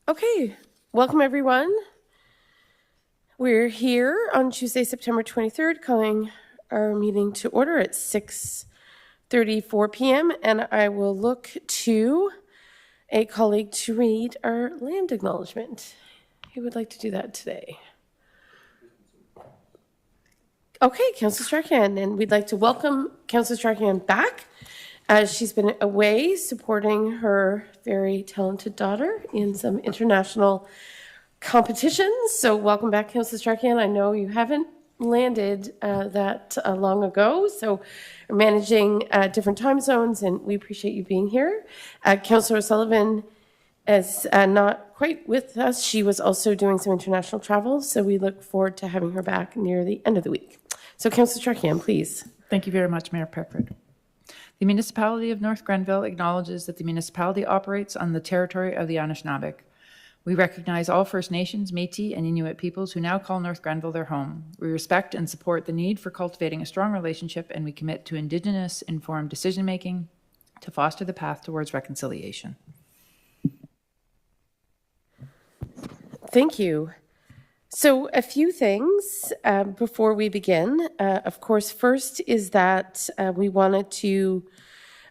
Okay, welcome everyone. We're here on Tuesday, September 23rd, calling our meeting to order at 6:34 p.m. And I will look to a colleague to read our land acknowledgement. Who would like to do that today? Okay, Councillor Strachan, and we'd like to welcome Councillor Strachan back. She's been away supporting her very talented daughter in some international competitions. So welcome back, Councillor Strachan. I know you haven't landed that long ago, so we're managing different time zones, and we appreciate you being here. Councillor Sullivan is not quite with us. She was also doing some international travel, so we look forward to having her back near the end of the week. So Councillor Strachan, please. Thank you very much, Mayor Peckford. The municipality of North Grenville acknowledges that the municipality operates on the territory of the Anishinaabe. We recognize all First Nations, Métis, and Inuit peoples who now call North Grenville their home. We respect and support the need for cultivating a strong relationship, and we commit to Indigenous informed decision-making to foster the path towards reconciliation. Thank you. So a few things before we begin. Of course, first is that we wanted to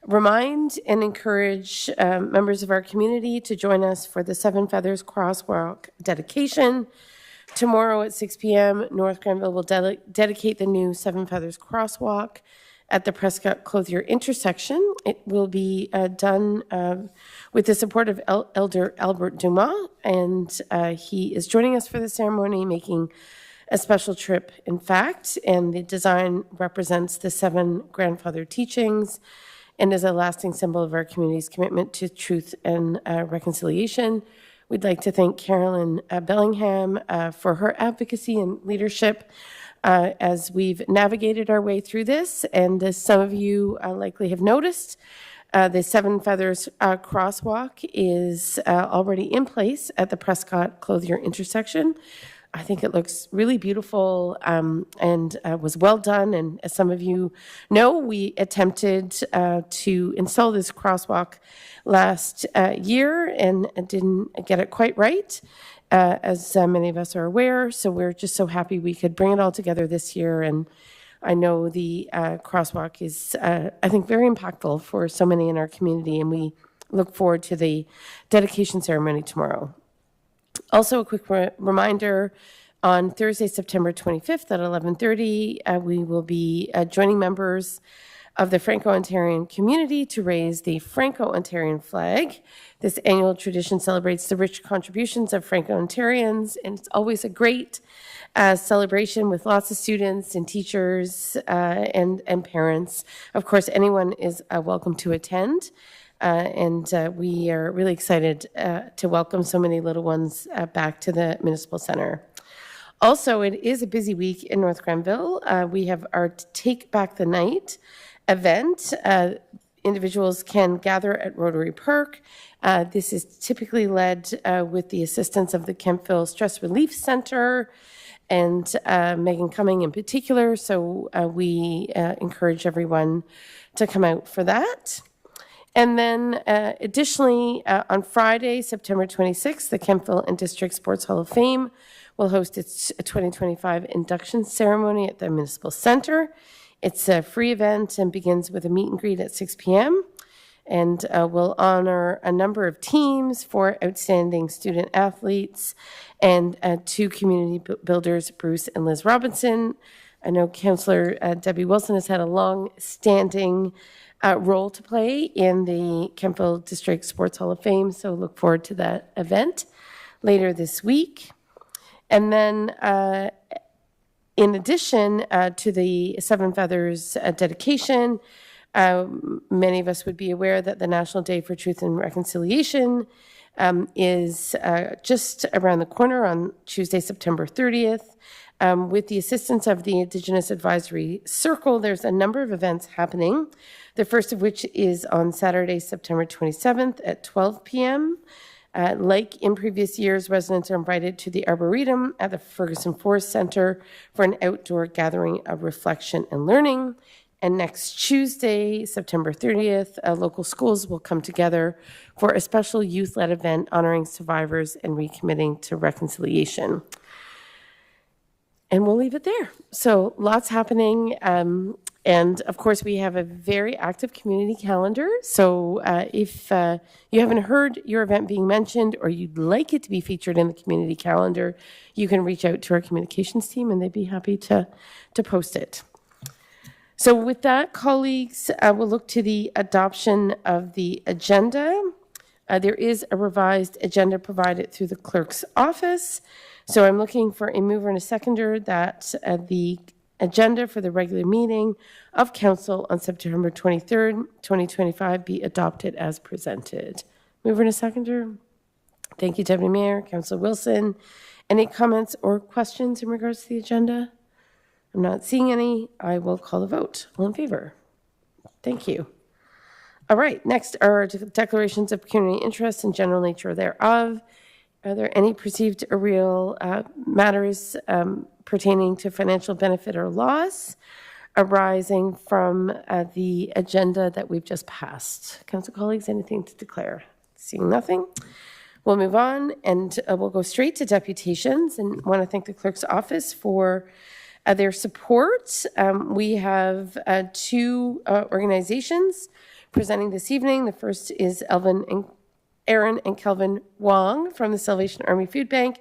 remind and encourage members of our community to join us for the Seven Feathers Crosswalk dedication. Tomorrow at 6 p.m., North Grenville will dedicate the new Seven Feathers Crosswalk at the Prescott-Clothier intersection. It will be done with the support of Elder Albert Dumas, and he is joining us for the ceremony, making a special trip, in fact, and the design represents the 7 grandfather teachings and is a lasting symbol of our community's commitment to truth and reconciliation. We'd like to thank Carolyn Bellingham for her advocacy and leadership as we've navigated our way through this. And as some of you likely have noticed, the Seven Feathers crosswalk is already in place at the Prescott-Clothier intersection. I think it looks really beautiful and was well done. And as some of you know, we attempted to install this crosswalk last year and didn't get it quite right, as many of us are aware. So we're just so happy we could bring it all together this year. And I know the crosswalk is, I think, very impactful for so many in our community. And we look forward to the dedication ceremony tomorrow. Also, a quick reminder, on Thursday, September 25th at 11:30, we will be joining members of the Franco-Ontarian community to raise the Franco-Ontarian flag. This annual tradition celebrates the rich contributions of Franco-Ontarians, and it's always a great celebration with lots of students and teachers and parents. Of course, anyone is welcome to attend. And we are really excited to welcome so many little ones back to the Municipal Centre. Also, it is a busy week in North Grenville. We have our Take Back the Night event. Individuals can gather at Rotary Park. This is typically led with the assistance of the Kemptville Stress Relief Centre and Megan Cumming in particular. So we encourage everyone to come out for that. And then additionally, on Friday, September 26th, the Kemptville and District Sports Hall of Fame will host its 2025 induction ceremony at the Municipal Centre. It's a free event and begins with a meet and greet at 6 p.m. And will honor a number of teams, 4 outstanding student athletes, and 2 community builders, Bruce and Liz Robinson. I know Councillor Debbie Wilson has had a long-standing role to play in the Kemptville District Sports Hall of Fame, so look forward to that event later this week. And then in addition to the Seven Feathers dedication, many of us would be aware that the National Day for Truth and Reconciliation is just around the corner on Tuesday, September 30th. With the assistance of the Indigenous Advisory Circle, there's a number of events happening, the first of which is on Saturday, September 27th at 12 p.m. Like in previous years, residents are invited to the Arboretum at the Ferguson Forest Center for an outdoor gathering of reflection and learning. And next Tuesday, September 30th, local schools will come together for a special youth-led event honoring survivors and recommitting to reconciliation. And we'll leave it there. So lots happening. And of course, we have a very active community calendar. So if you haven't heard your event being mentioned or you'd like it to be featured in the community calendar, you can reach out to our communications team and they'd be happy to post it. So with that, colleagues, we'll look to the adoption of the agenda. There is a revised agenda provided through the clerk's office. So I'm looking for a mover and a seconder that the agenda for the regular meeting of council on September 23rd, 2025 be adopted as presented. Mover and a seconder. Thank you, Deputy Mayor. Councillor Wilson. Any comments or questions in regards to the agenda? I'm not seeing any. I will call the vote. All in favor? Thank you. All right, next are declarations of pecuniary interest and general nature thereof. Are there any perceived or real matters pertaining to financial benefit or loss arising from the agenda that we've just passed? Council colleagues, anything to declare? Seeing nothing, we'll move on and we'll go straight to deputations, and want to thank the clerk's office for their support. We have two organizations presenting this evening. The first is Aaron and Kelvin Wong from the Salvation Army Food Bank,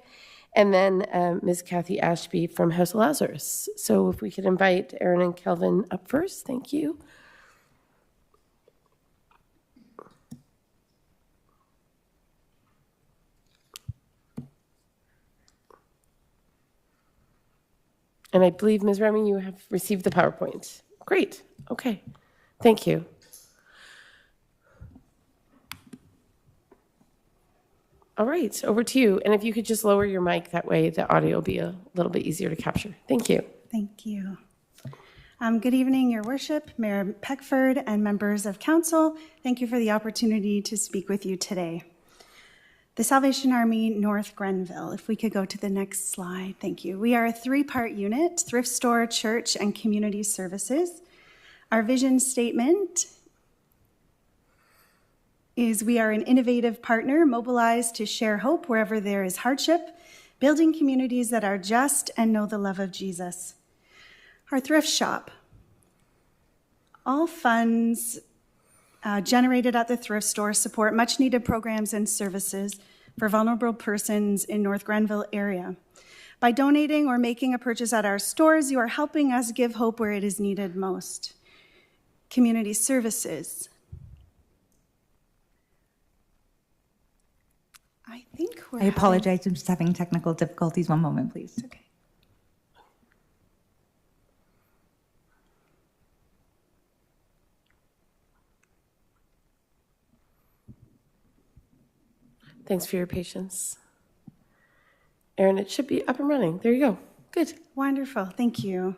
and then Ms. Kathy Ashby from House of Lazarus. So if we could invite Aaron and Kelvin up first, thank you. And I believe, Ms. Remy, you have received the PowerPoint. Great, okay, thank you. All right, over to you. And if you could just lower your mic, that way the audio will be a little bit easier to capture. Thank you. Thank you. Good evening, Your Worship, Mayor Peckford, and members of council. Thank you for the opportunity to speak with you today. The Salvation Army North Grenville, if we could go to the next slide, thank you. We are a three-part unit: thrift store, church, and community services. Our vision statement is we are an innovative partner mobilized to share hope wherever there is hardship, building communities that are just and know the love of Jesus. Our thrift shop. All funds generated at the thrift store support much needed programs and services for vulnerable persons in North Grenville area. By donating or making a purchase at our stores, you are helping us give hope where it is needed most. Community services. I apologize, I'm just having technical difficulties. One moment, please. Okay. Thanks for your patience. Aaron, it should be up and running. There you go. Good. Wonderful, thank you.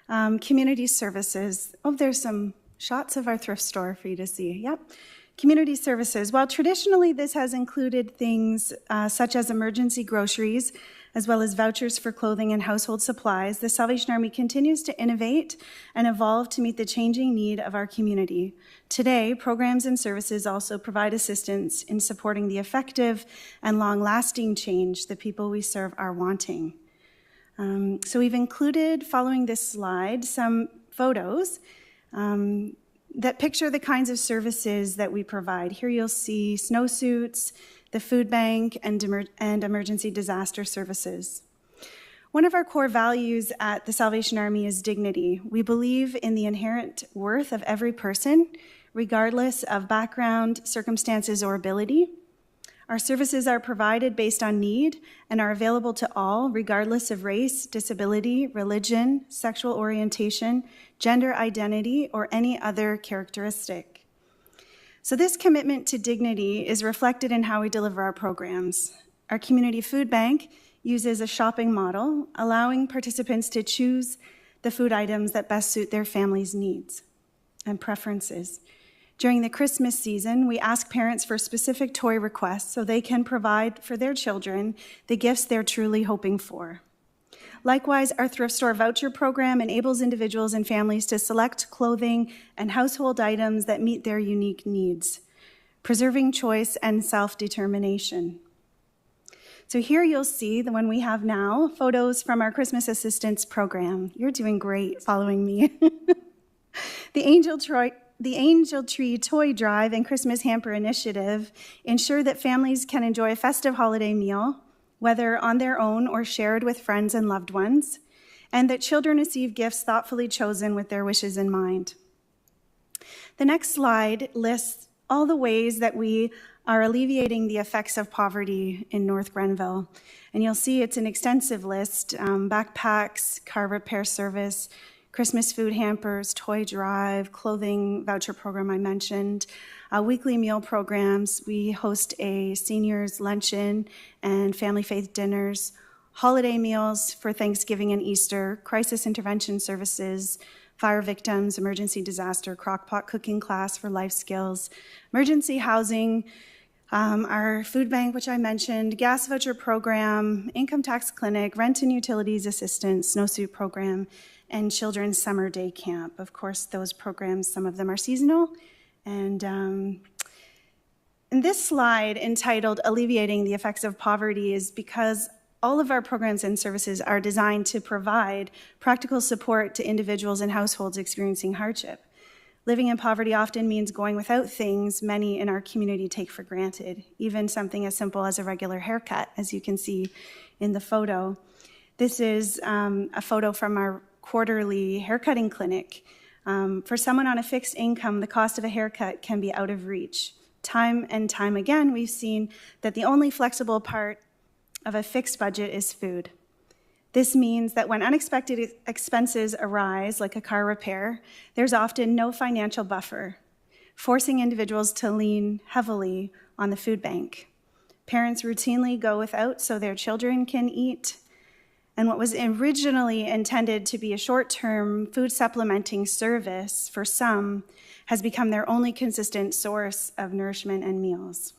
Community services. Oh, there's some shots of our thrift store for you to see. Yep. Community services. While traditionally this has included things such as emergency groceries, as well as vouchers for clothing and household supplies, the Salvation Army continues to innovate and evolve to meet the changing need of our community. Today, programs and services also provide assistance in supporting the effective and long-lasting change the people we serve are wanting. So we've included, following this slide, some photos that picture the kinds of services that we provide. Here you'll see snowsuits, the food bank, and emergency disaster services. One of our core values at the Salvation Army is dignity. We believe in the inherent worth of every person, regardless of background, circumstances, or ability. Our services are provided based on need and are available to all, regardless of race, disability, religion, sexual orientation, gender identity, or any other characteristic. So this commitment to dignity is reflected in how we deliver our programs. Our community food bank uses a shopping model, allowing participants to choose the food items that best suit their family's needs and preferences. During the Christmas season, we ask parents for specific toy requests so they can provide for their children the gifts they're truly hoping for. Likewise, our thrift store voucher program enables individuals and families to select clothing and household items that meet their unique needs, preserving choice and self-determination. So here you'll see the one we have now, photos from our Christmas Assistance Program. You're doing great following me. The Angel Tree Toy Drive and Christmas Hamper Initiative ensure that families can enjoy a festive holiday meal, whether on their own or shared with friends and loved ones, and that children receive gifts thoughtfully chosen with their wishes in mind. The next slide lists all the ways that we are alleviating the effects of poverty in North Grenville. And you'll see it's an extensive list, backpacks, car repair service, Christmas food hampers, toy drive, clothing voucher program I mentioned, weekly meal programs. We host a seniors luncheon and family faith dinners, holiday meals for Thanksgiving and Easter, crisis intervention services, fire victims, emergency disaster, crockpot cooking class for life skills, emergency housing, our food bank, which I mentioned, gas voucher program, income tax clinic, rent and utilities assistance, snowsuit program, and children's summer day camp. Of course, those programs, some of them are seasonal. And in this slide entitled Alleviating the Effects of Poverty is because all of our programs and services are designed to provide practical support to individuals and households experiencing hardship. Living in poverty often means going without things many in our community take for granted, even something as simple as a regular haircut, as you can see in the photo. This is a photo from our quarterly haircutting clinic. For someone on a fixed income, the cost of a haircut can be out of reach. Time and time again, we've seen that the only flexible part of a fixed budget is food. This means that when unexpected expenses arise, like a car repair, there's often no financial buffer, forcing individuals to lean heavily on the food bank. Parents routinely go without so their children can eat. And what was originally intended to be a short-term food supplementing service for some has become their only consistent source of nourishment and meals.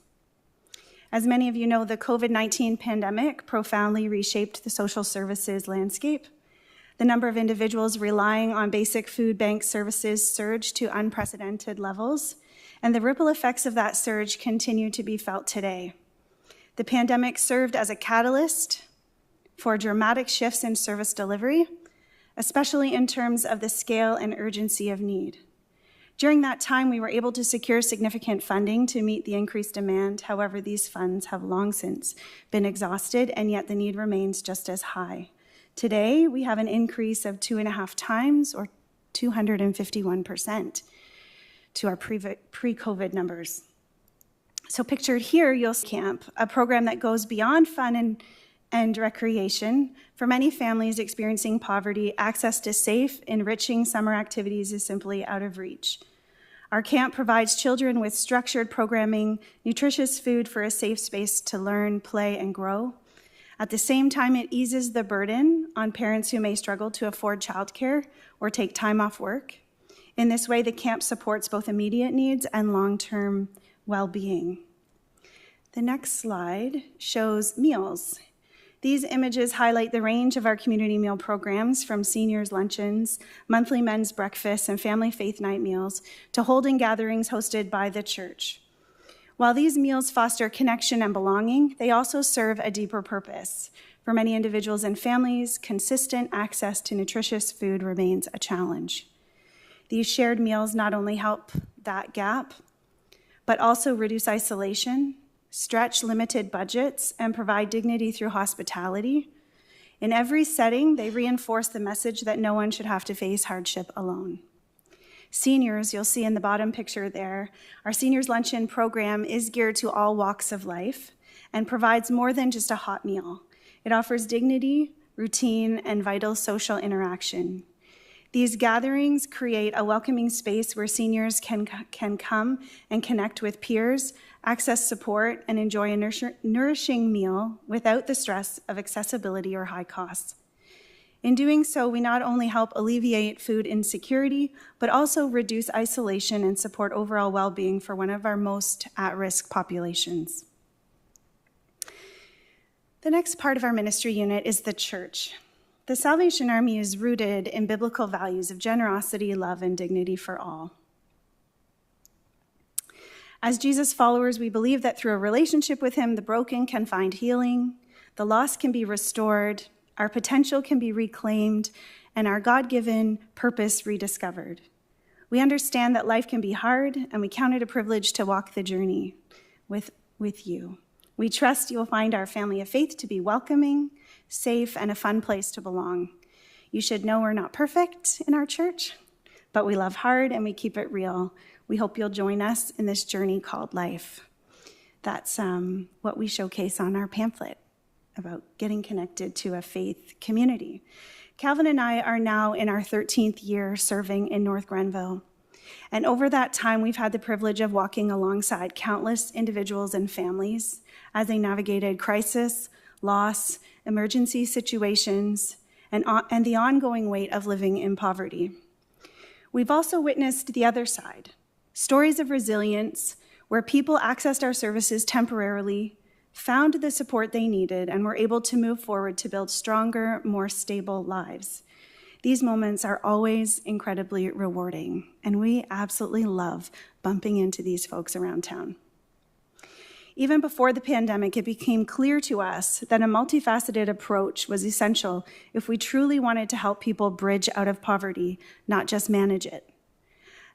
As many of you know, the COVID-19 pandemic profoundly reshaped the social services landscape. The number of individuals relying on basic food bank services surged to unprecedented levels, and the ripple effects of that surge continue to be felt today. The pandemic served as a catalyst for dramatic shifts in service delivery, especially in terms of the scale and urgency of need. During that time, we were able to secure significant funding to meet the increased demand. However, these funds have long since been exhausted, and yet the need remains just as high. Today, we have an increase of 2.5 times, or 251%, to our pre-COVID numbers. So pictured here, you'll see camp, a program that goes beyond fun and recreation. For many families experiencing poverty, access to safe, enriching summer activities is simply out of reach. Our camp provides children with structured programming, nutritious food for a safe space to learn, play, and grow. At the same time, it eases the burden on parents who may struggle to afford childcare or take time off work. In this way, the camp supports both immediate needs and long-term well-being. The next slide shows meals. These images highlight the range of our community meal programs, from seniors' luncheons, monthly men's breakfasts, and family faith night meals, to holding gatherings hosted by the church. While these meals foster connection and belonging, they also serve a deeper purpose. For many individuals and families, consistent access to nutritious food remains a challenge. These shared meals not only help that gap, but also reduce isolation, stretch limited budgets, and provide dignity through hospitality. In every setting, they reinforce the message that no one should have to face hardship alone. Seniors, you'll see in the bottom picture there, our Seniors Luncheon program is geared to all walks of life and provides more than just a hot meal. It offers dignity, routine, and vital social interaction. These gatherings create a welcoming space where seniors can come and connect with peers, access support, and enjoy a nourishing meal without the stress of accessibility or high costs. In doing so, we not only help alleviate food insecurity, but also reduce isolation and support overall well-being for one of our most at-risk populations. The next part of our ministry unit is the church. The Salvation Army is rooted in biblical values of generosity, love, and dignity for all. As Jesus followers, we believe that through a relationship with him, the broken can find healing, the lost can be restored, our potential can be reclaimed, and our God-given purpose rediscovered. We understand that life can be hard, and we count it a privilege to walk the journey with you. We trust you will find our family of faith to be welcoming, safe, and a fun place to belong. You should know we're not perfect in our church, but we love hard and we keep it real. We hope you'll join us in this journey called life. That's what we showcase on our pamphlet about getting connected to a faith community. Calvin and I are now in our 13th year serving in North Grenville. And over that time, we've had the privilege of walking alongside countless individuals and families as they navigated crisis, loss, emergency situations, and the ongoing weight of living in poverty. We've also witnessed the other side, stories of resilience where people accessed our services temporarily, found the support they needed, and were able to move forward to build stronger, more stable lives. These moments are always incredibly rewarding, and we absolutely love bumping into these folks around town. Even before the pandemic, it became clear to us that a multifaceted approach was essential if we truly wanted to help people bridge out of poverty, not just manage it.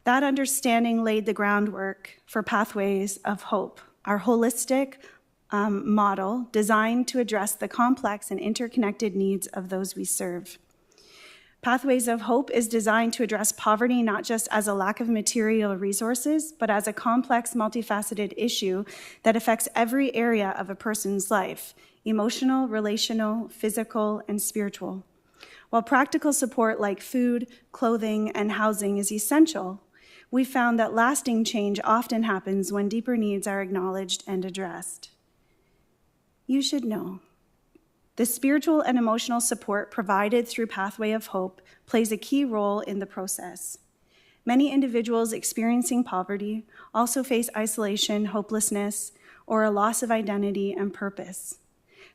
That understanding laid the groundwork for Pathways of Hope, our holistic model designed to address the complex and interconnected needs of those we serve. Pathways of Hope is designed to address poverty not just as a lack of material resources, but as a complex, multifaceted issue that affects every area of a person's life: emotional, relational, physical, and spiritual. While practical support like food, clothing, and housing is essential, we found that lasting change often happens when deeper needs are acknowledged and addressed. You should know, the spiritual and emotional support provided through Pathway of Hope plays a key role in the process. Many individuals experiencing poverty also face isolation, hopelessness, or a loss of identity and purpose.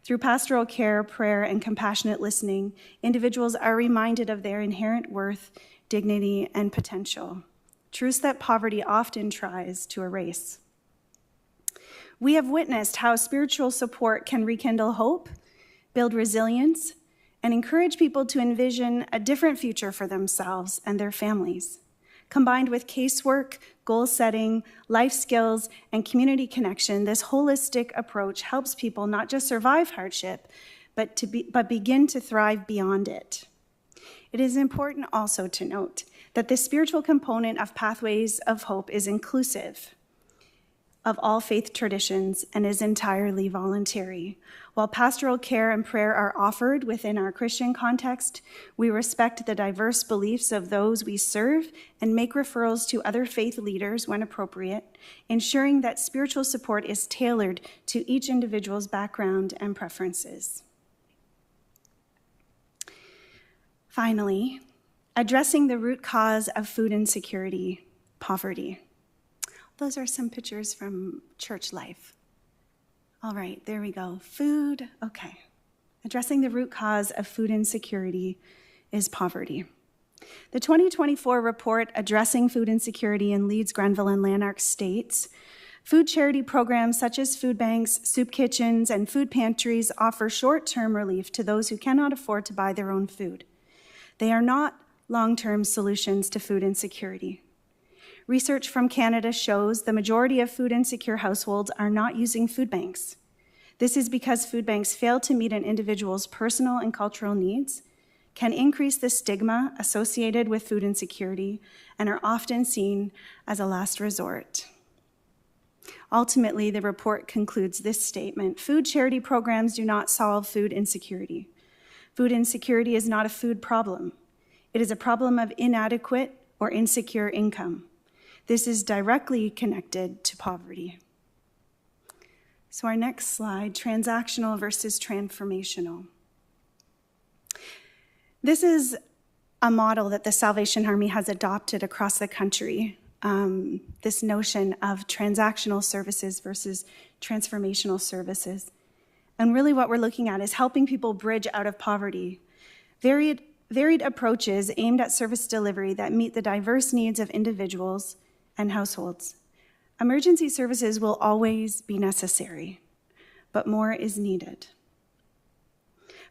Through pastoral care, prayer, and compassionate listening, individuals are reminded of their inherent worth, dignity, and potential, truths that poverty often tries to erase. We have witnessed how spiritual support can rekindle hope, build resilience, and encourage people to envision a different future for themselves and their families. Combined with casework, goal setting, life skills, and community connection, this holistic approach helps people not just survive hardship, but begin to thrive beyond it. It is important also to note that the spiritual component of Pathways of Hope is inclusive of all faith traditions and is entirely voluntary. While pastoral care and prayer are offered within our Christian context, we respect the diverse beliefs of those we serve and make referrals to other faith leaders when appropriate, ensuring that spiritual support is tailored to each individual's background and preferences. Finally, addressing the root cause of food insecurity, poverty. Those are some pictures from church life. All right, there we go. Food, okay. Addressing the root cause of food insecurity is poverty. The 2024 report addressing food insecurity in Leeds, Grenville, and Lanark states, food charity programs such as food banks, soup kitchens, and food pantries offer short-term relief to those who cannot afford to buy their own food. They are not long-term solutions to food insecurity. Research from Canada shows the majority of food insecure households are not using food banks. This is because food banks fail to meet an individual's personal and cultural needs, can increase the stigma associated with food insecurity, and are often seen as a last resort. Ultimately, the report concludes this statement: food charity programs do not solve food insecurity. Food insecurity is not a food problem. It is a problem of inadequate or insecure income. This is directly connected to poverty. So our next slide, transactional versus transformational. This is a model that the Salvation Army has adopted across the country, this notion of transactional services versus transformational services. And really what we're looking at is helping people bridge out of poverty varied approaches aimed at service delivery that meet the diverse needs of individuals and households. Emergency services will always be necessary, but more is needed.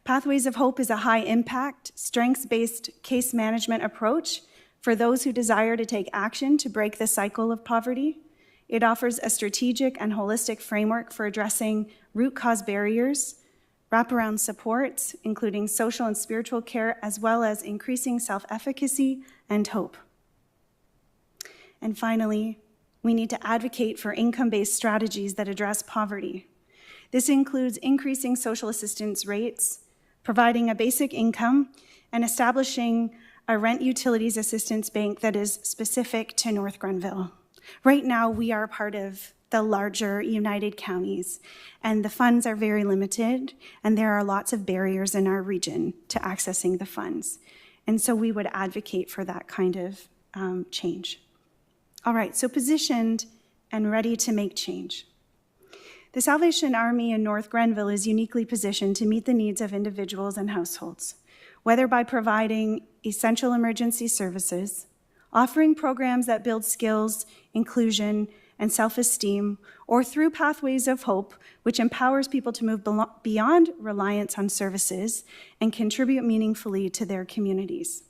Pathways of Hope is a high-impact, strengths-based case management approach for those who desire to take action to break the cycle of poverty. It offers a strategic and holistic framework for addressing root cause barriers, wraparound supports, including social and spiritual care, as well as increasing self-efficacy and hope. And finally, we need to advocate for income-based strategies that address poverty. This includes increasing social assistance rates, providing a basic income, and establishing a rent utilities assistance bank that is specific to North Grenville. Right now, we are part of the larger United Counties, and the funds are very limited, and there are lots of barriers in our region to accessing the funds. And so we would advocate for that kind of change. All right, so positioned and ready to make change. The Salvation Army in North Grenville is uniquely positioned to meet the needs of individuals and households, whether by providing essential emergency services, offering programs that build skills, inclusion, and self-esteem, or through Pathways of Hope, which empowers people to move beyond reliance on services and contribute meaningfully to their communities.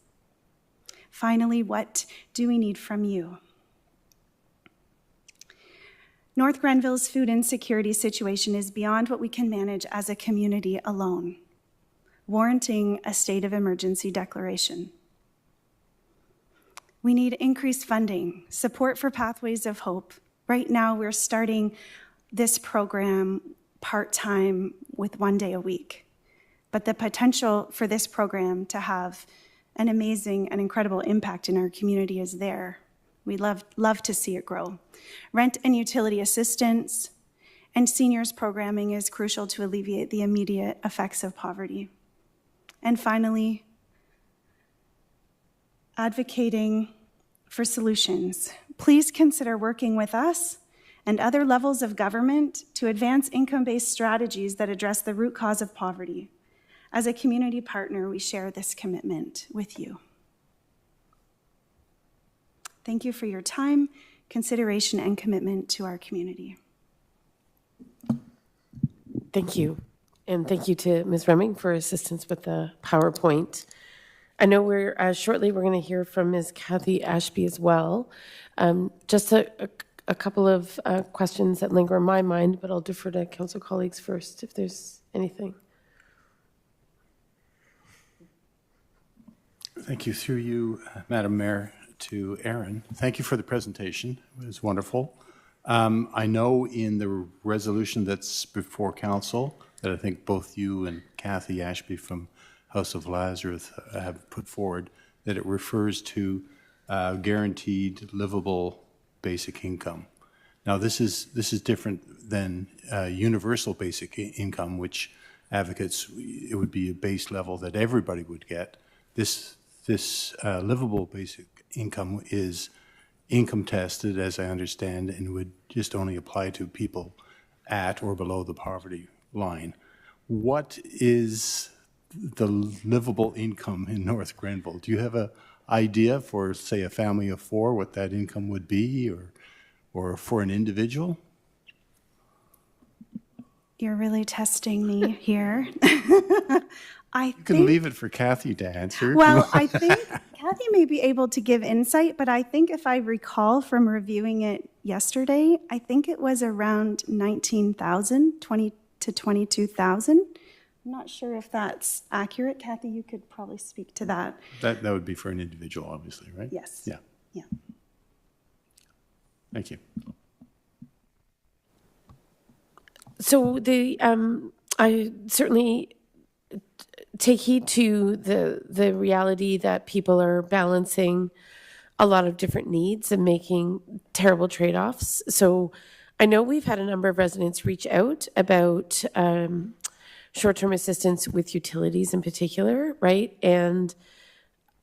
Finally, what do we need from you? North Grenville's food insecurity situation is beyond what we can manage as a community alone, warranting a state of emergency declaration. We need increased funding, support for Pathways of Hope. Right now, we're starting this program part-time with 1 day a week. But the potential for this program to have an amazing and incredible impact in our community is there. We'd love to see it grow. Rent and utility assistance and seniors programming is crucial to alleviate the immediate effects of poverty. And finally, advocating for solutions. Please consider working with us and other levels of government to advance income-based strategies that address the root cause of poverty. As a community partner, we share this commitment with you. Thank you for your time, consideration, and commitment to our community. Thank you. And thank you to Ms. Remming for assistance with the PowerPoint. I know shortly we're going to hear from Ms. Kathy Ashby as well. Just a couple of questions that linger in my mind, but I'll defer to council colleagues first if there's anything. Thank you. Through you, Madam Mayor, to Aaron. Thank you for the presentation. It was wonderful. I know in the resolution that's before council that I think both you and Kathy Ashby from House of Lazarus have put forward, that it refers to guaranteed livable basic income. Now this is different than universal basic income, which advocates it would be a base level that everybody would get. This livable basic income is income tested, as I understand, and would just only apply to people at or below the poverty line. What is the livable income in North Grenville? Do you have an idea for, say, a family of 4, what that income would be, or for an individual? You're really testing me here. You can leave it for Kathy to answer. Well, I think Kathy may be able to give insight, but I think if I recall from reviewing it yesterday, I think it was around 19,000, 20 to 22,000. I'm not sure if that's accurate. Kathy, you could probably speak to that. That would be for an individual, obviously, right? Yes. Yeah. Yeah. Thank you. So I certainly take heed to the reality that people are balancing a lot of different needs and making terrible trade-offs. So I know we've had a number of residents reach out about short-term assistance with utilities in particular, right? And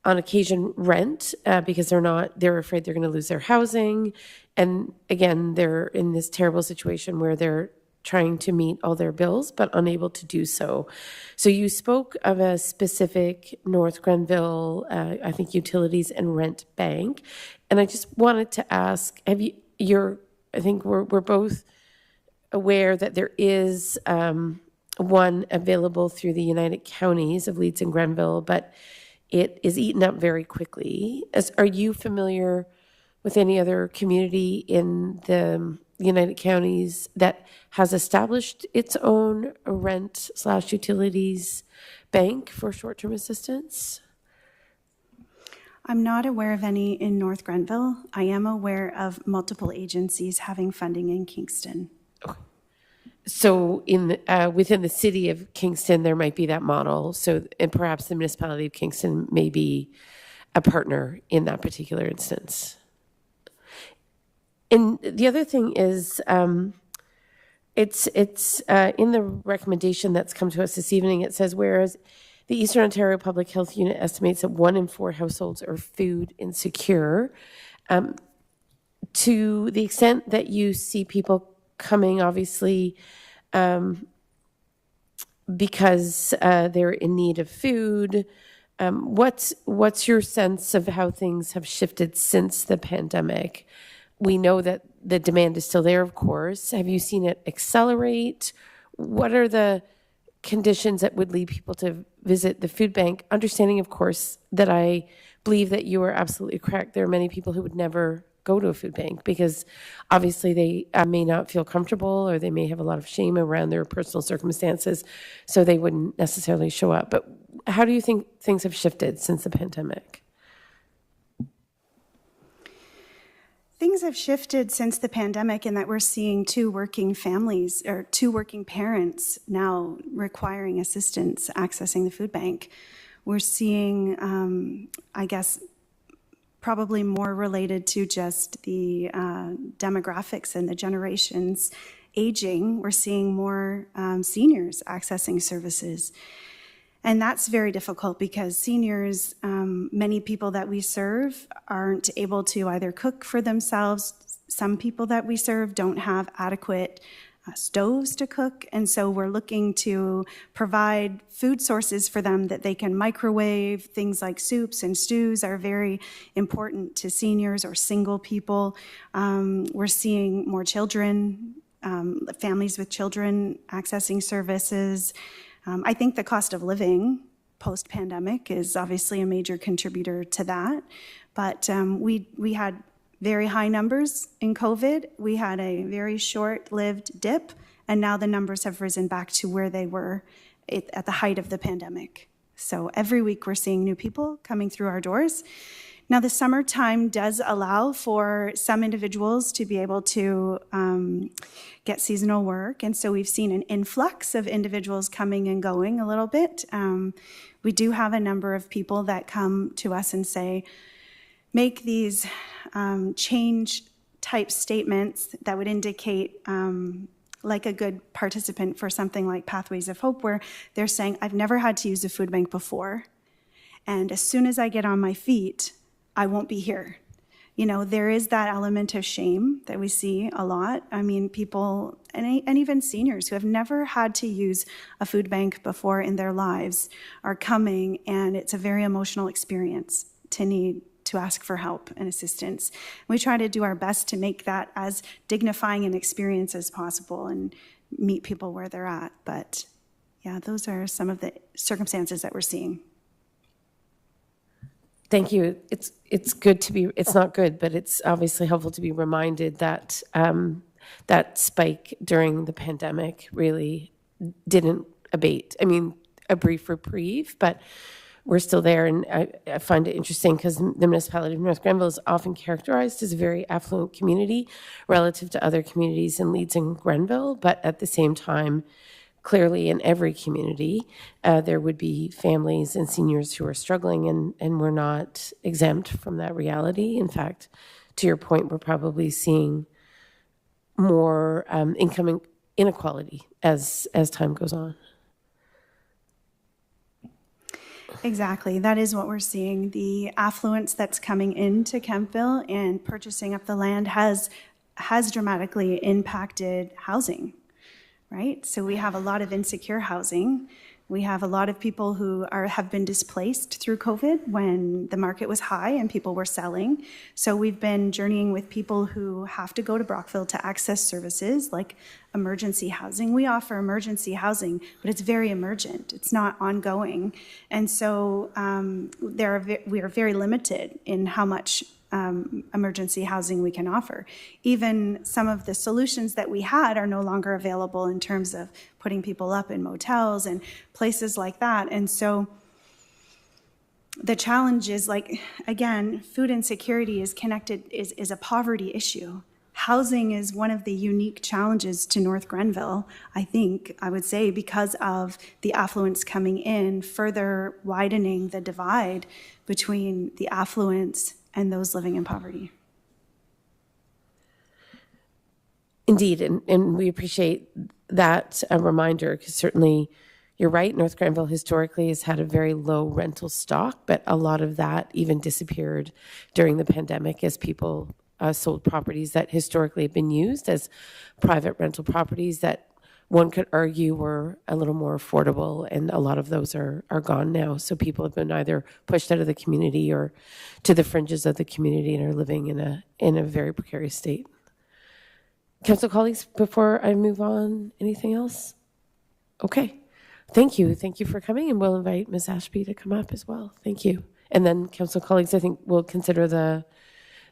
on occasion rent because they're afraid they're going to lose their housing. And again, they're in this terrible situation where they're trying to meet all their bills, but unable to do so. So you spoke of a specific North Grenville, I think, utilities and rent bank. And I just wanted to ask, I think we're both aware that there is one available through the United Counties of Leeds and Grenville, but it is eaten up very quickly. Are you familiar with any other community in the United Counties that has established its own rent/utilities bank for short-term assistance? I'm not aware of any in North Grenville. I am aware of multiple agencies having funding in Kingston. So within the city of Kingston, there might be that model. So, and perhaps the municipality of Kingston may be a partner in that particular instance. And the other thing is, it's in the recommendation that's come to us this evening. It says, whereas the Eastern Ontario Public Health Unit estimates that 1 in 4 households are food insecure, to the extent that you see people coming, obviously, because they're in need of food. What's your sense of how things have shifted since the pandemic? We know that the demand is still there, of course. Have you seen it accelerate? What are the conditions that would lead people to visit the food bank? Understanding, of course, that I believe that you are absolutely correct. There are many people who would never go to a food bank because obviously they may not feel comfortable, or they may have a lot of shame around their personal circumstances, so they wouldn't necessarily show up. But how do you think things have shifted since the pandemic? Things have shifted since the pandemic in that we're seeing 2 working families or 2 working parents now requiring assistance accessing the food bank. We're seeing, I guess, probably more related to just the demographics and the generations aging. We're seeing more seniors accessing services. And that's very difficult because seniors, many people that we serve aren't able to either cook for themselves. Some people that we serve don't have adequate stoves to cook. And so we're looking to provide food sources for them that they can microwave. Things like soups and stews are very important to seniors or single people. We're seeing more children, families with children accessing services. I think the cost of living post-pandemic is obviously a major contributor to that. But we had very high numbers in COVID. We had a very short-lived dip, and now the numbers have risen back to where they were at the height of the pandemic. So every week we're seeing new people coming through our doors. Now, the summertime does allow for some individuals to be able to get seasonal work, and so we've seen an influx of individuals coming and going a little bit. We do have a number of people that come to us and say, make these change-type statements that would indicate like a good participant for something like Pathways of Hope, where they're saying, I've never had to use a food bank before, and as soon as I get on my feet, I won't be here. You know, there is that element of shame that we see a lot. I mean, people, and even seniors who have never had to use a food bank before in their lives are coming, and it's a very emotional experience to need to ask for help and assistance. We try to do our best to make that as dignifying an experience as possible and meet people where they're at. But yeah, those are some of the circumstances that we're seeing. Thank you. It's good to be, it's not good, but it's obviously helpful to be reminded that that spike during the pandemic really didn't abate. I mean, a brief reprieve, but we're still there. And I find it interesting because the municipality of North Grenville is often characterized as a very affluent community relative to other communities in Leeds and Grenville, but at the same time, clearly in every community, there would be families and seniors who are struggling, and we're not exempt from that reality. In fact, to your point, we're probably seeing more income inequality as time goes on. Exactly. That is what we're seeing. The affluence that's coming into Kemptville and purchasing up the land has dramatically impacted housing. right? So we have a lot of insecure housing. We have a lot of people who have been displaced through COVID when the market was high and people were selling. So we've been journeying with people who have to go to Brockville to access services like emergency housing. We offer emergency housing, but it's very emergent. It's not ongoing. And so we are very limited in how much emergency housing we can offer. Even some of the solutions that we had are no longer available in terms of putting people up in motels and places like that. And so the challenge is, like, again, food insecurity is connected, is a poverty issue. Housing is one of the unique challenges to North Grenville, I would say, because of the affluence coming in, further widening the divide between the affluence and those living in poverty. Indeed, and we appreciate that reminder, because certainly you're right, North Grenville historically has had a very low rental stock, but a lot of that even disappeared during the pandemic as people sold properties that historically had been used as private rental properties that one could argue were a little more affordable, and a lot of those are gone now. So people have been either pushed out of the community or to the fringes of the community and are living in a very precarious state. Council colleagues, before I move on, anything else? Okay. Thank you. Thank you for coming, and we'll invite Ms. Ashby to come up as well. Thank you. And then, council colleagues, I think we'll consider the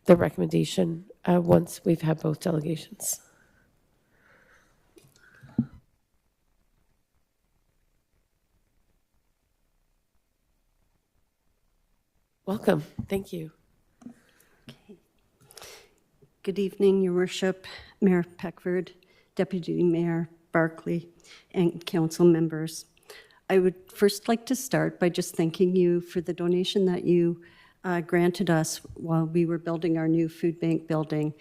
recommendation once we've had both delegations. Welcome. Thank you. Okay. Good evening, Your Worship, Mayor Peckford, Deputy Mayor Barclay, and council members. I would first like to start by just thanking you for the donation that you granted us while we were building our new food bank building.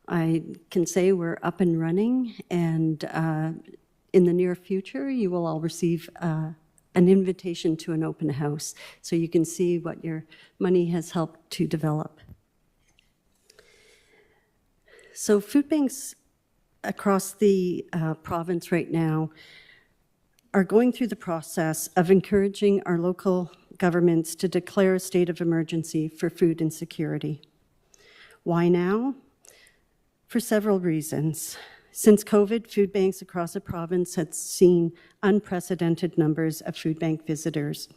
I can say we're up and running, and in the near future, you will all receive an invitation to an open house, so you can see what your money has helped to develop. So food banks across the province right now are going through the process of encouraging our local governments to declare a state of emergency for food insecurity. Why now? For several reasons. Since COVID, food banks across the province have seen unprecedented numbers of food bank visitors,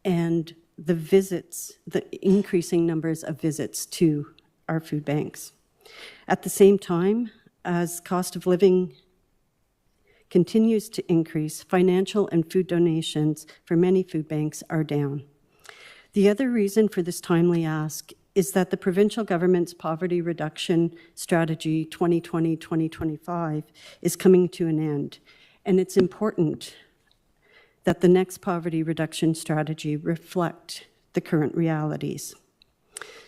and the increasing numbers of visits to our food banks. At the same time, as cost of living continues to increase, financial and food donations for many food banks are down. The other reason for this timely ask is that the provincial government's poverty reduction strategy 2020-2025 is coming to an end, and it's important that the next poverty reduction strategy reflect the current realities.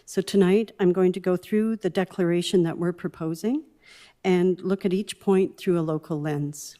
So tonight, I'm going to go through the declaration that we're proposing and look at each point through a local lens.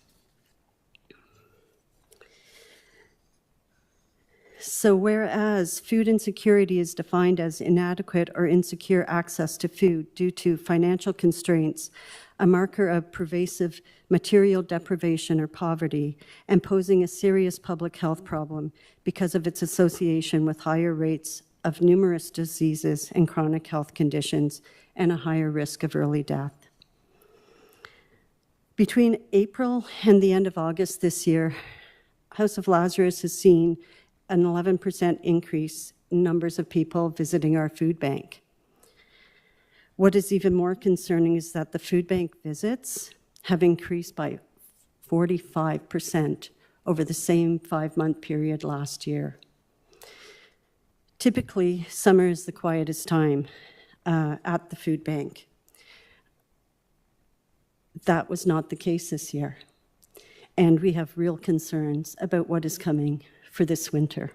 So whereas food insecurity is defined as inadequate or insecure access to food due to financial constraints, a marker of pervasive material deprivation or poverty, and posing a serious public health problem because of its association with higher rates of numerous diseases and chronic health conditions and a higher risk of early death. Between April and the end of August this year, House of Lazarus has seen an 11% increase in numbers of people visiting our food bank. What is even more concerning is that the food bank visits have increased by 45% over the same 5-month period last year. Typically, summer is the quietest time at the food bank. That was not the case this year, and we have real concerns about what is coming for this winter.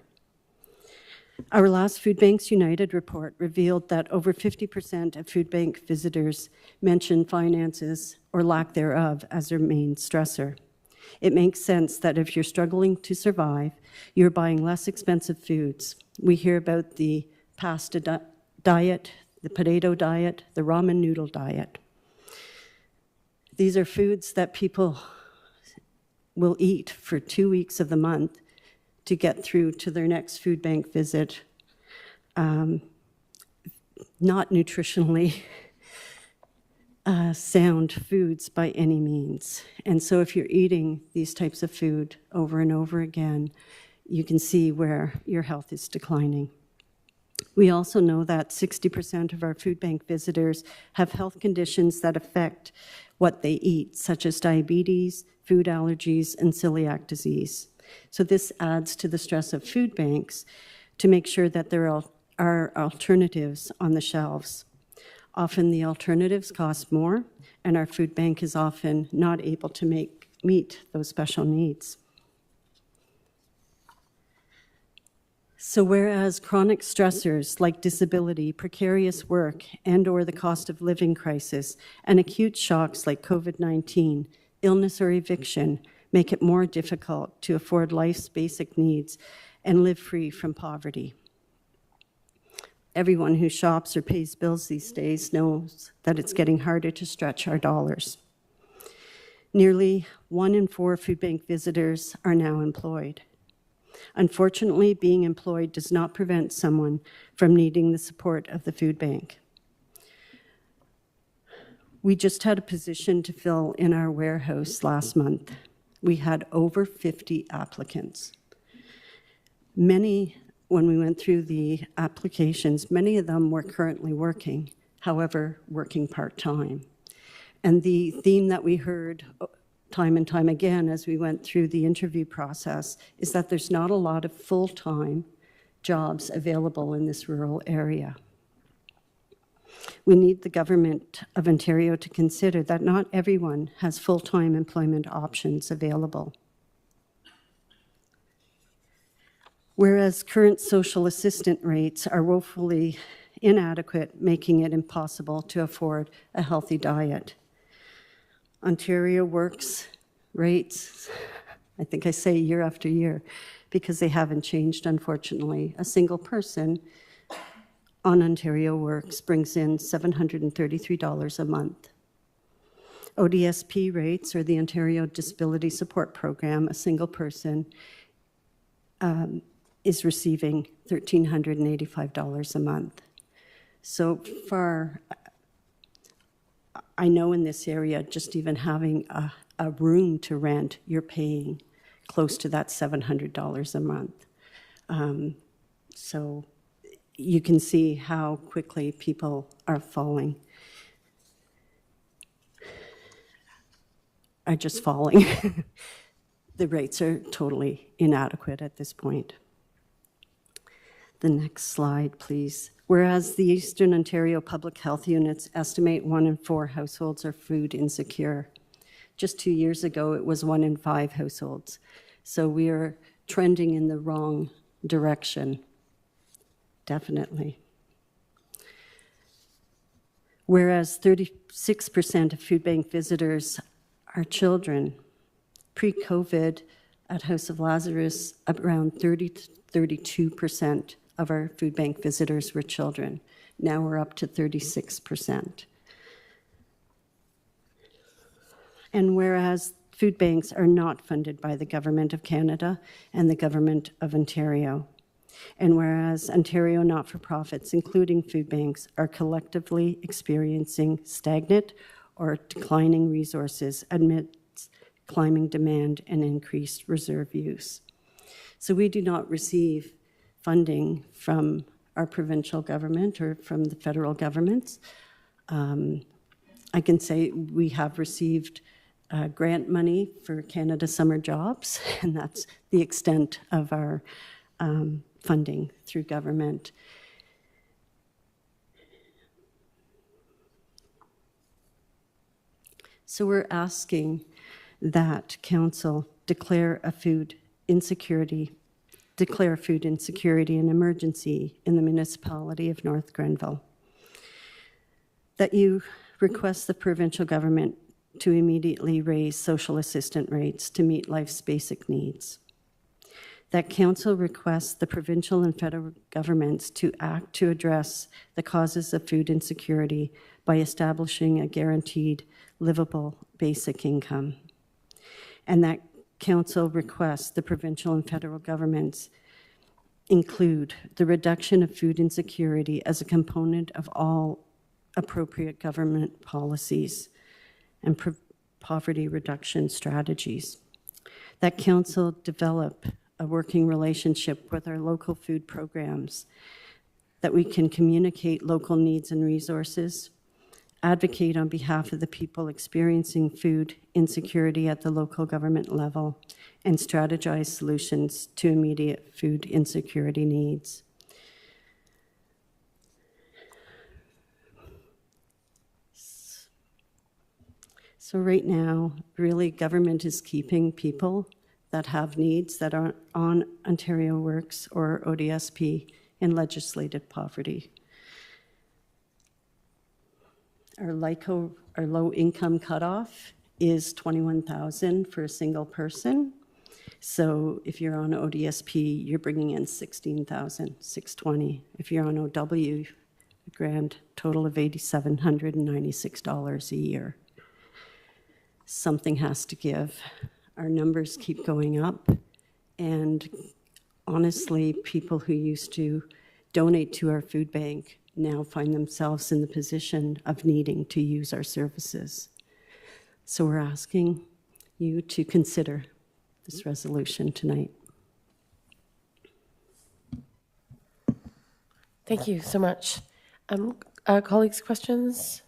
Our last Food Banks United report revealed that over 50% of food bank visitors mentioned finances or lack thereof as their main stressor. It makes sense that if you're struggling to survive, you're buying less expensive foods. We hear about the pasta diet, the potato diet, the ramen noodle diet. These are foods that people will eat for 2 weeks of the month to get through to their next food bank visit, not nutritionally sound foods by any means. And so if you're eating these types of food over and over again, you can see where your health is declining. We also know that 60% of our food bank visitors have health conditions that affect what they eat, such as diabetes, food allergies, and celiac disease. So this adds to the stress of food banks to make sure that there are alternatives on the shelves. Often the alternatives cost more, and our food bank is often not able to meet those special needs. So whereas chronic stressors like disability, precarious work, and/or the cost of living crisis, and acute shocks like COVID-19, illness or eviction make it more difficult to afford life's basic needs and live free from poverty. Everyone who shops or pays bills these days knows that it's getting harder to stretch our dollars. Nearly 1 in 4 food bank visitors are now employed. Unfortunately, being employed does not prevent someone from needing the support of the food bank. We just had a position to fill in our warehouse last month. We had over 50 applicants. When we went through the applications, many of them were currently working, however, working part-time. And the theme that we heard time and time again as we went through the interview process is that there's not a lot of full-time jobs available in this rural area. We need the government of Ontario to consider that not everyone has full-time employment options available. Whereas current social assistant rates are woefully inadequate, making it impossible to afford a healthy diet. Ontario Works rates, I think I say year after year, because they haven't changed, unfortunately. A single person on Ontario Works brings in $733 a month. ODSP rates, or the Ontario Disability Support Program, a single person is receiving $1,385 a month. So far, I know in this area, just even having a room to rent, you're paying close to that $700 a month. So you can see how quickly people are falling. Are just falling. The rates are totally inadequate at this point. The next slide, please. Whereas the Eastern Ontario Public Health Units estimate 1 in 4 households are food insecure. Just 2 years ago, it was 1 in 5 households. So we are trending in the wrong direction, definitely. Whereas 36% of food bank visitors are children. Pre-COVID, at House of Lazarus, around 30 to 32% of our food bank visitors were children. Now we're up to 36%. And whereas food banks are not funded by the Government of Canada and the Government of Ontario, and whereas Ontario not-for-profits, including food banks, are collectively experiencing stagnant or declining resources amidst climbing demand and increased reserve use. So we do not receive funding from our provincial government or from the federal governments. I can say we have received grant money for Canada Summer Jobs, and that's the extent of our funding through government. So we're asking that Council declare food insecurity an emergency in the municipality of North Grenville. That you request the provincial government to immediately raise social assistant rates to meet life's basic needs. That Council requests the provincial and federal governments to act to address the causes of food insecurity by establishing a guaranteed livable basic income. And that council requests the provincial and federal governments include the reduction of food insecurity as a component of all appropriate government policies and poverty reduction strategies. That council develop a working relationship with our local food programs, that we can communicate local needs and resources, advocate on behalf of the people experiencing food insecurity at the local government level, and strategize solutions to immediate food insecurity needs. So right now, really, government is keeping people that have needs that are on Ontario Works or ODSP in legislated poverty. Our LICO, our low-income cutoff, is $21,000 for a single person. So if you're on ODSP, you're bringing in $16,620. If you're on OW, a grand total of $8,796 a year. Something has to give. Our numbers keep going up, and honestly, people who used to donate to our food bank now find themselves in the position of needing to use our services. So we're asking you to consider this resolution tonight. Thank you so much. Colleagues, questions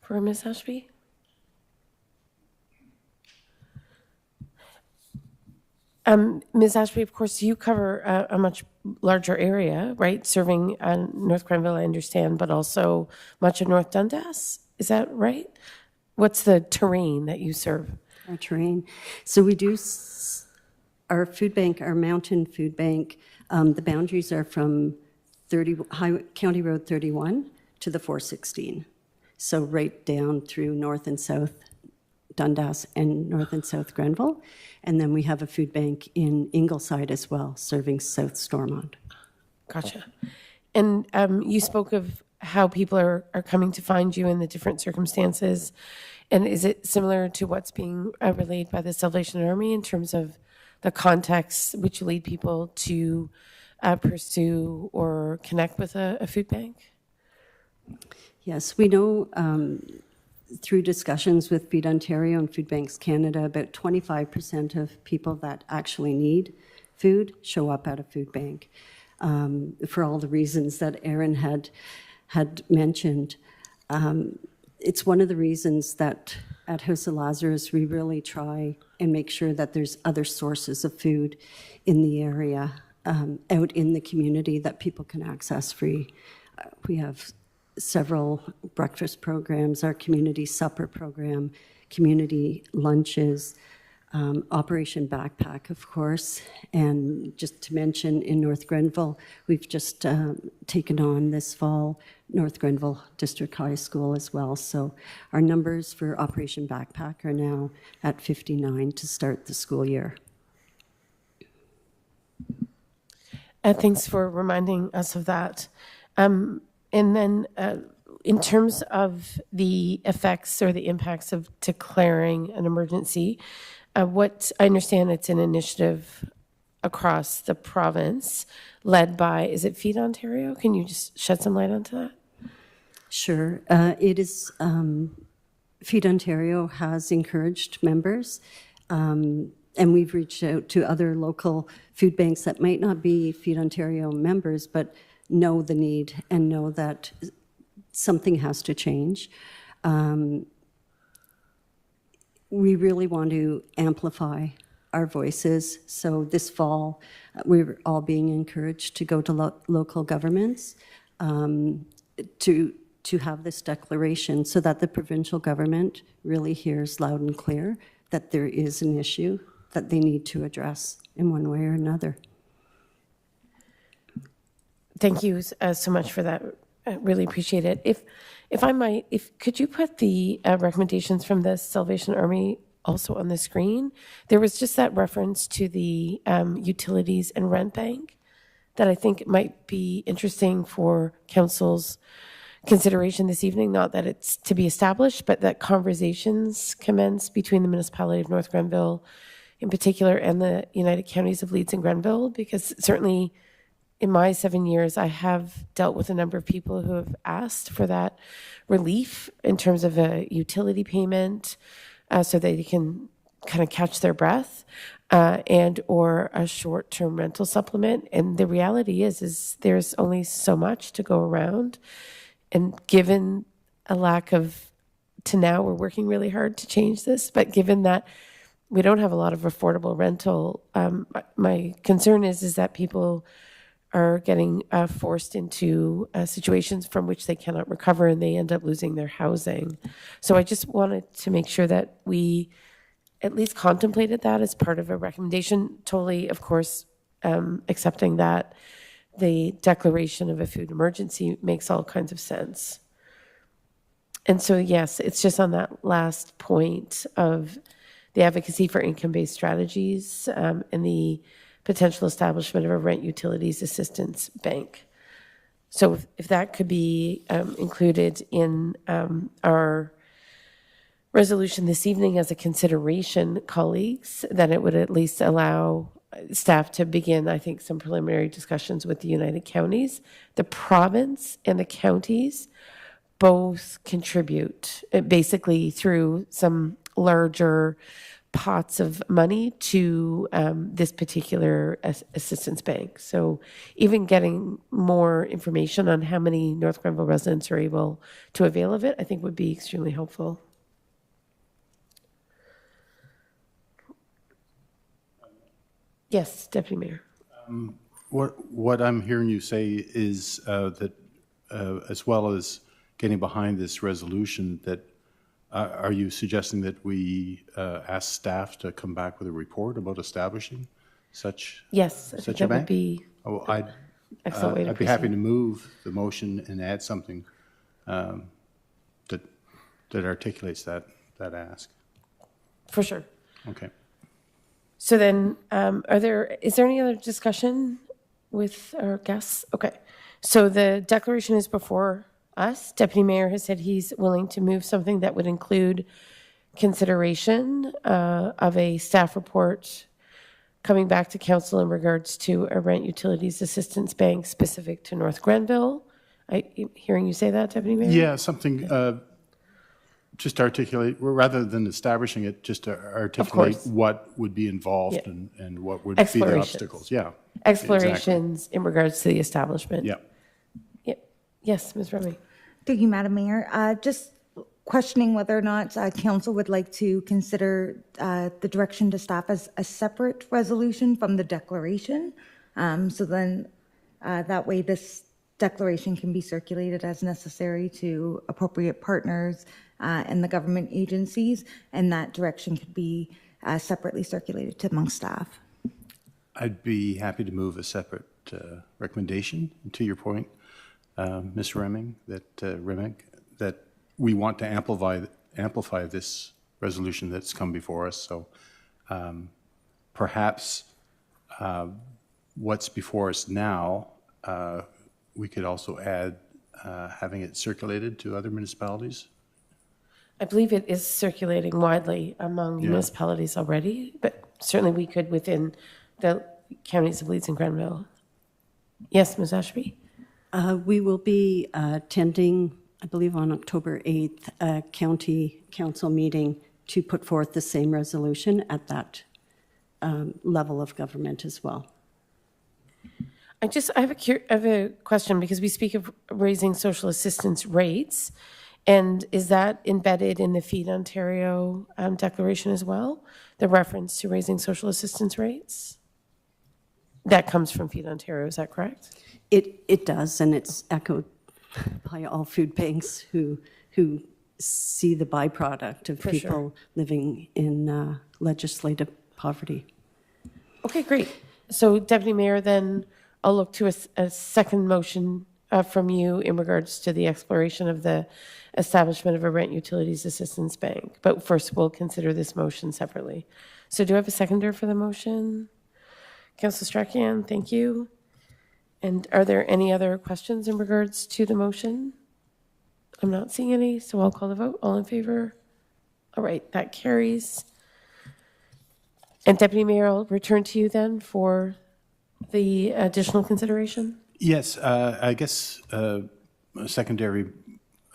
for Ms. Ashby? Ms. Ashby, of course, you cover a much larger area, right? Serving North Grenville, I understand, but also much of North Dundas. Is that right? What's the terrain that you serve? Our terrain. So we do our food bank, our mountain food bank. The boundaries are from County Road 31 to the 416. So right down through North and South Dundas and North and South Grenville. And then we have a food bank in Ingleside as well, serving South Stormont. Gotcha. And you spoke of how people are coming to find you in the different circumstances. And is it similar to what's being relayed by the Salvation Army in terms of the context which lead people to pursue or connect with a food bank? Yes, we know through discussions with Feed Ontario and Food Banks Canada, about 25% of people that actually need food show up at a food bank for all the reasons that Aaron had mentioned. It's one of the reasons that at House of Lazarus, we really try and make sure that there's other sources of food in the area, out in the community that people can access free. We have several breakfast programs, our community supper program, community lunches, Operation Backpack, of course. And just to mention, in North Grenville, we've just taken on this fall North Grenville District High School as well. So our numbers for Operation Backpack are now at 59 to start the school year. Thanks for reminding us of that. And then in terms of the effects or the impacts of declaring an emergency, what I understand it's an initiative across the province led by, is it Feed Ontario? Can you just shed some light onto that? Sure. It is, Feed Ontario has encouraged members, and we've reached out to other local food banks that might not be Feed Ontario members, but know the need and know that something has to change. We really want to amplify our voices. So this fall, we're all being encouraged to go to local governments to have this declaration so that the provincial government really hears loud and clear that there is an issue that they need to address in one way or another. Thank you so much for that. I really appreciate it. If I might, could you put the recommendations from the Salvation Army also on the screen? There was just that reference to the utilities and rent bank that I think might be interesting for council's consideration this evening. Not that it's to be established, but that conversations commence between the municipality of North Grenville in particular and the United Counties of Leeds and Grenville, because certainly in my 7 years, I have dealt with a number of people who have asked for that relief in terms of a utility payment so they can kind of catch their breath and or a short-term rental supplement. And the reality is there's only so much to go around. And given a lack of, to now we're working really hard to change this, but given that we don't have a lot of affordable rental, my concern is that people are getting forced into situations from which they cannot recover and they end up losing their housing. So I just wanted to make sure that we at least contemplated that as part of a recommendation. Totally, of course, accepting that the declaration of a food emergency makes all kinds of sense. And so, yes, it's just on that last point of the advocacy for income-based strategies and the potential establishment of a rent utilities assistance bank. So if that could be included in our resolution this evening as a consideration, colleagues, then it would at least allow staff to begin, I think, some preliminary discussions with the United Counties. The province and the counties both contribute basically through some larger pots of money to this particular assistance bank. So even getting more information on how many North Grenville residents are able to avail of it, I think would be extremely helpful. Yes, Deputy Mayor. What I'm hearing you say is that as well as getting behind this resolution, that are you suggesting that we ask staff to come back with a report about establishing such Yes, I think such a that would bank? be Oh, I'd excellent way to I'd be happy proceed. to move the motion and add something that articulates that ask. For sure. Okay. So then, is there any other discussion with our guests? Okay. So the declaration is before us. Deputy Mayor has said he's willing to move something that would include consideration of a staff report coming back to council in regards to a rent utilities assistance bank specific to North Grenville. Hearing you say that, Deputy Mayor? Yeah, something, just to articulate, rather than establishing it, just to articulate course. what would be involved Yeah. and what would be the Explorations. obstacles. Yeah. Explorations in regards to the establishment. Yeah. Yep. Yes, Ms. Remy. Thank you, Madam Mayor. Just questioning whether or not council would like to consider the direction to staff as a separate resolution from the declaration. So then that way this declaration can be circulated as necessary to appropriate partners and the government agencies, and that direction could be separately circulated to among staff. I'd be happy to move a separate recommendation, to your point, Ms. Remick, that we want to amplify this resolution that's come before us. So perhaps what's before us now, we could also add having it circulated to other municipalities. I believe it is circulating widely among municipalities already, but certainly we could within the counties of Leeds and Grenville. Yes, Ms. Ashby? We will be attending, I believe on October 8th, a county council meeting to put forth the same resolution at that level of government as well. I have a question because we speak of raising social assistance rates. And is that embedded in the Feed Ontario declaration as well? The reference to raising social assistance rates? That comes from Feed Ontario, is that correct? It does, and it's echoed by all food banks who see the byproduct of For sure. people living in legislative poverty. Okay, great. So Deputy Mayor, then I'll look to a second motion from you in regards to the exploration of the establishment of a rent utilities assistance bank. But first, we'll consider this motion separately. So do I have a seconder for the motion? Councillor Strachan, thank you. And are there any other questions in regards to the motion? I'm not seeing any, so I'll call the vote. All in favor? All right, that carries. And Deputy Mayor, I'll return to you then for the additional consideration. Yes, I guess a secondary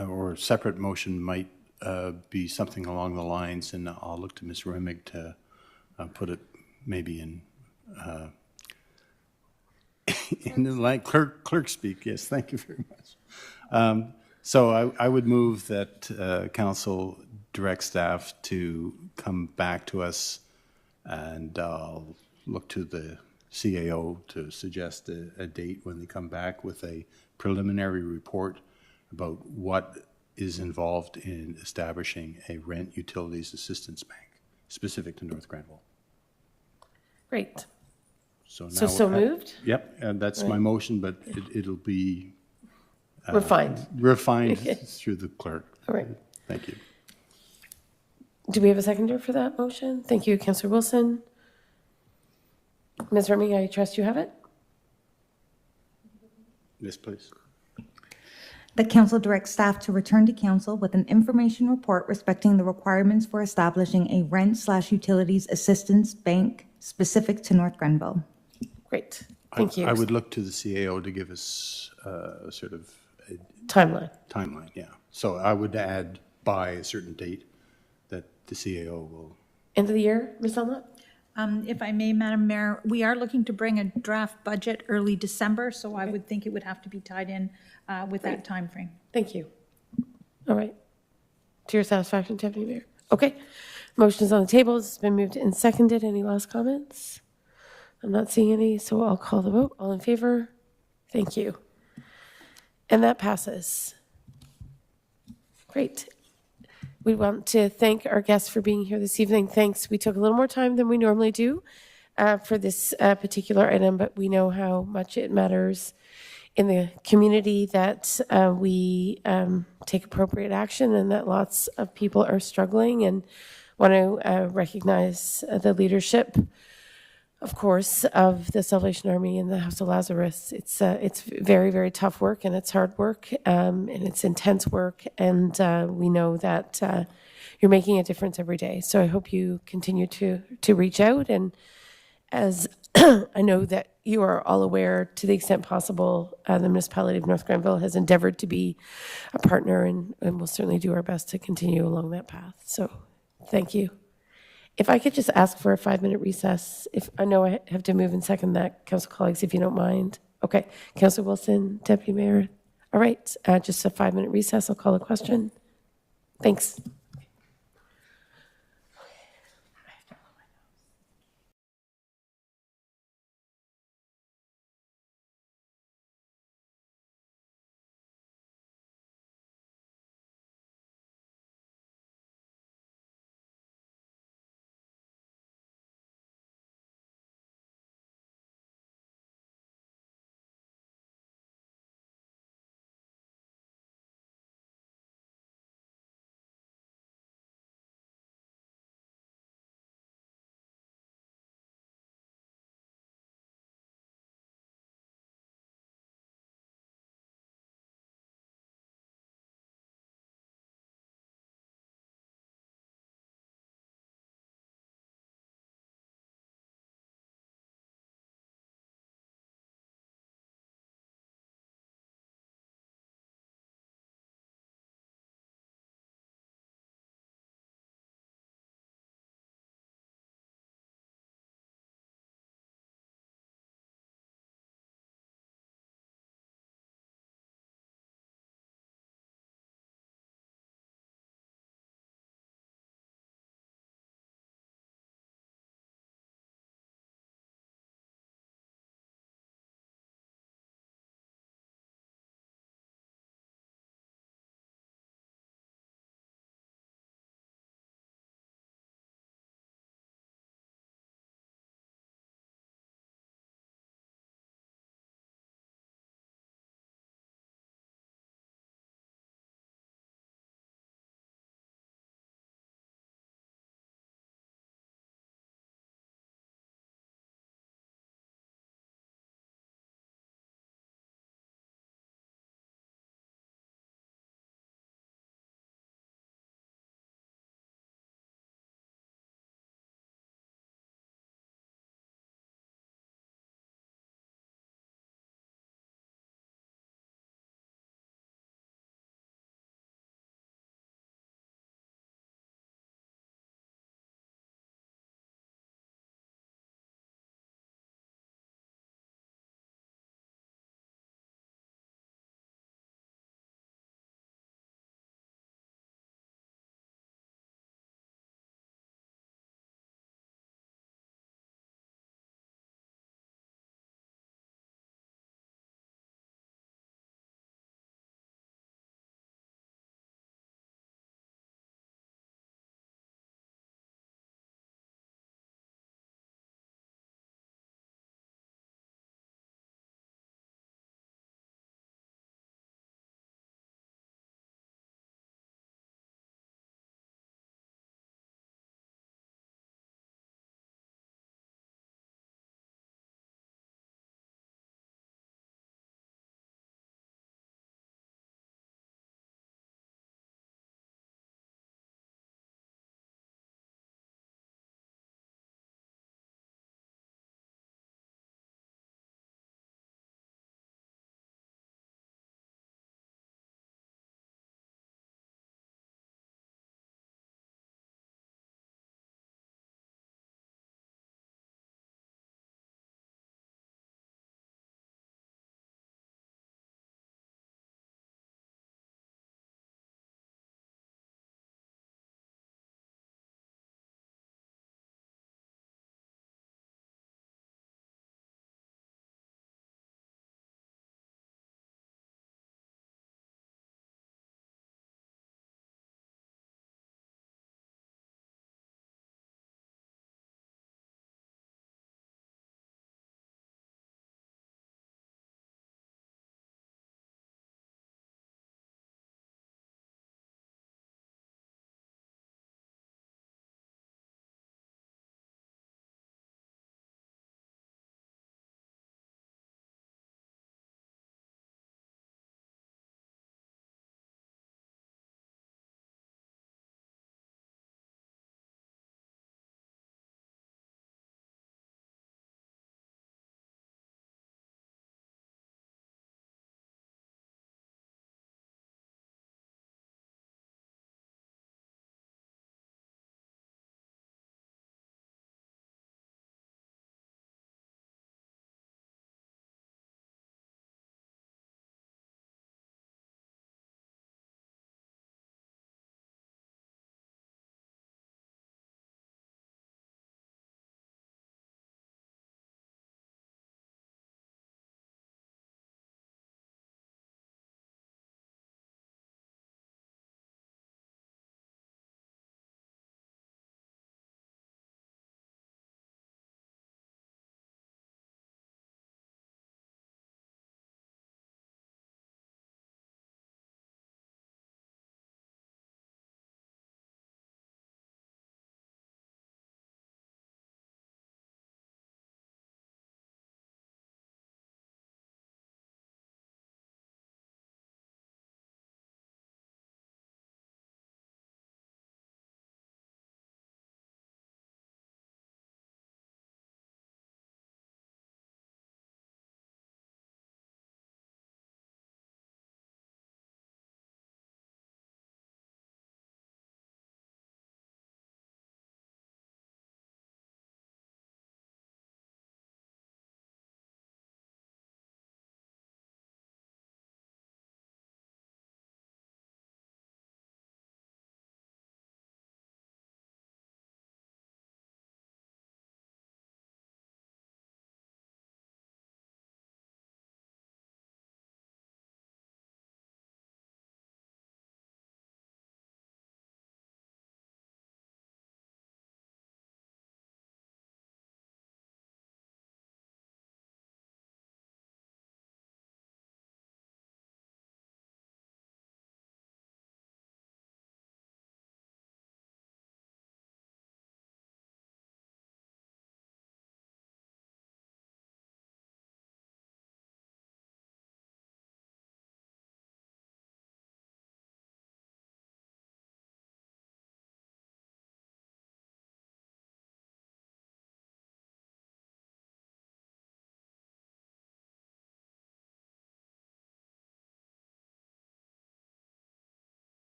or separate motion might be something along the lines, and I'll look to Ms. Remig to put it maybe in the like clerk speak. Yes, thank you very much. So I would move that council direct staff to come back to us, and I'll look to the CAO to suggest a date when they come back with a preliminary report about what is involved in establishing a rent utilities assistance bank specific to North Granville. Great. So So moved? Yep, and that's my motion, but it'll be Refined. refined through the clerk. All right. Thank you. Do we have a seconder for that motion? Thank you, Councillor Wilson. Ms. Reming, I trust you have it? Yes, please. That council directs staff to return to council with an information report respecting the requirements for establishing a rent/utilities assistance bank specific to North Grenville. Great. Thank you. I would look to the CAO to give us sort of a Timeline. timeline, yeah. So I would add by a certain date that the CAO will. End of the year, Ms. Dunlop? If I may, Madam Mayor, we are looking to bring a draft budget early December, so I would think it would have to be tied in with that timeframe. Thank you. All right. To your satisfaction, Deputy Mayor? Okay. Motion is on the table. It's been moved and seconded. Any last comments? I'm not seeing any, so I'll call the vote. All in favor? Thank you. And that passes. Great. We want to thank our guests for being here this evening. Thanks. We took a little more time than we normally do for this particular item, but we know how much it matters in the community that we take appropriate action and that lots of people are struggling, and want to recognize the leadership, of course, of the Salvation Army and the House of Lazarus. It's very, very tough work, and it's hard work, and it's intense work, and we know that you're making a difference every day. So I hope you continue to reach out, and as I know that you are all aware, to the extent possible, the municipality of North Granville has endeavored to be a partner, and we'll certainly do our best to continue along that path. So thank you. If I could just ask for a 5-minute recess, if I know I have to move and second that, council colleagues, if you don't mind. Okay, Councillor Wilson, Deputy Mayor. All right, just a 5-minute recess. I'll call the question. Thanks.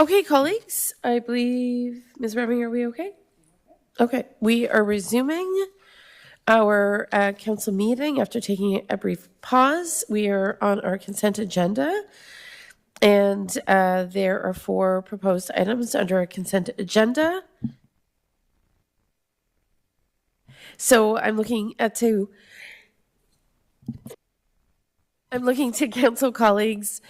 Okay, colleagues, I believe, Ms. Remming, are we okay? Okay, we are resuming our council meeting after taking a brief pause. We are on our consent agenda, and there are 4 proposed items under our consent agenda. So I'm looking to council colleagues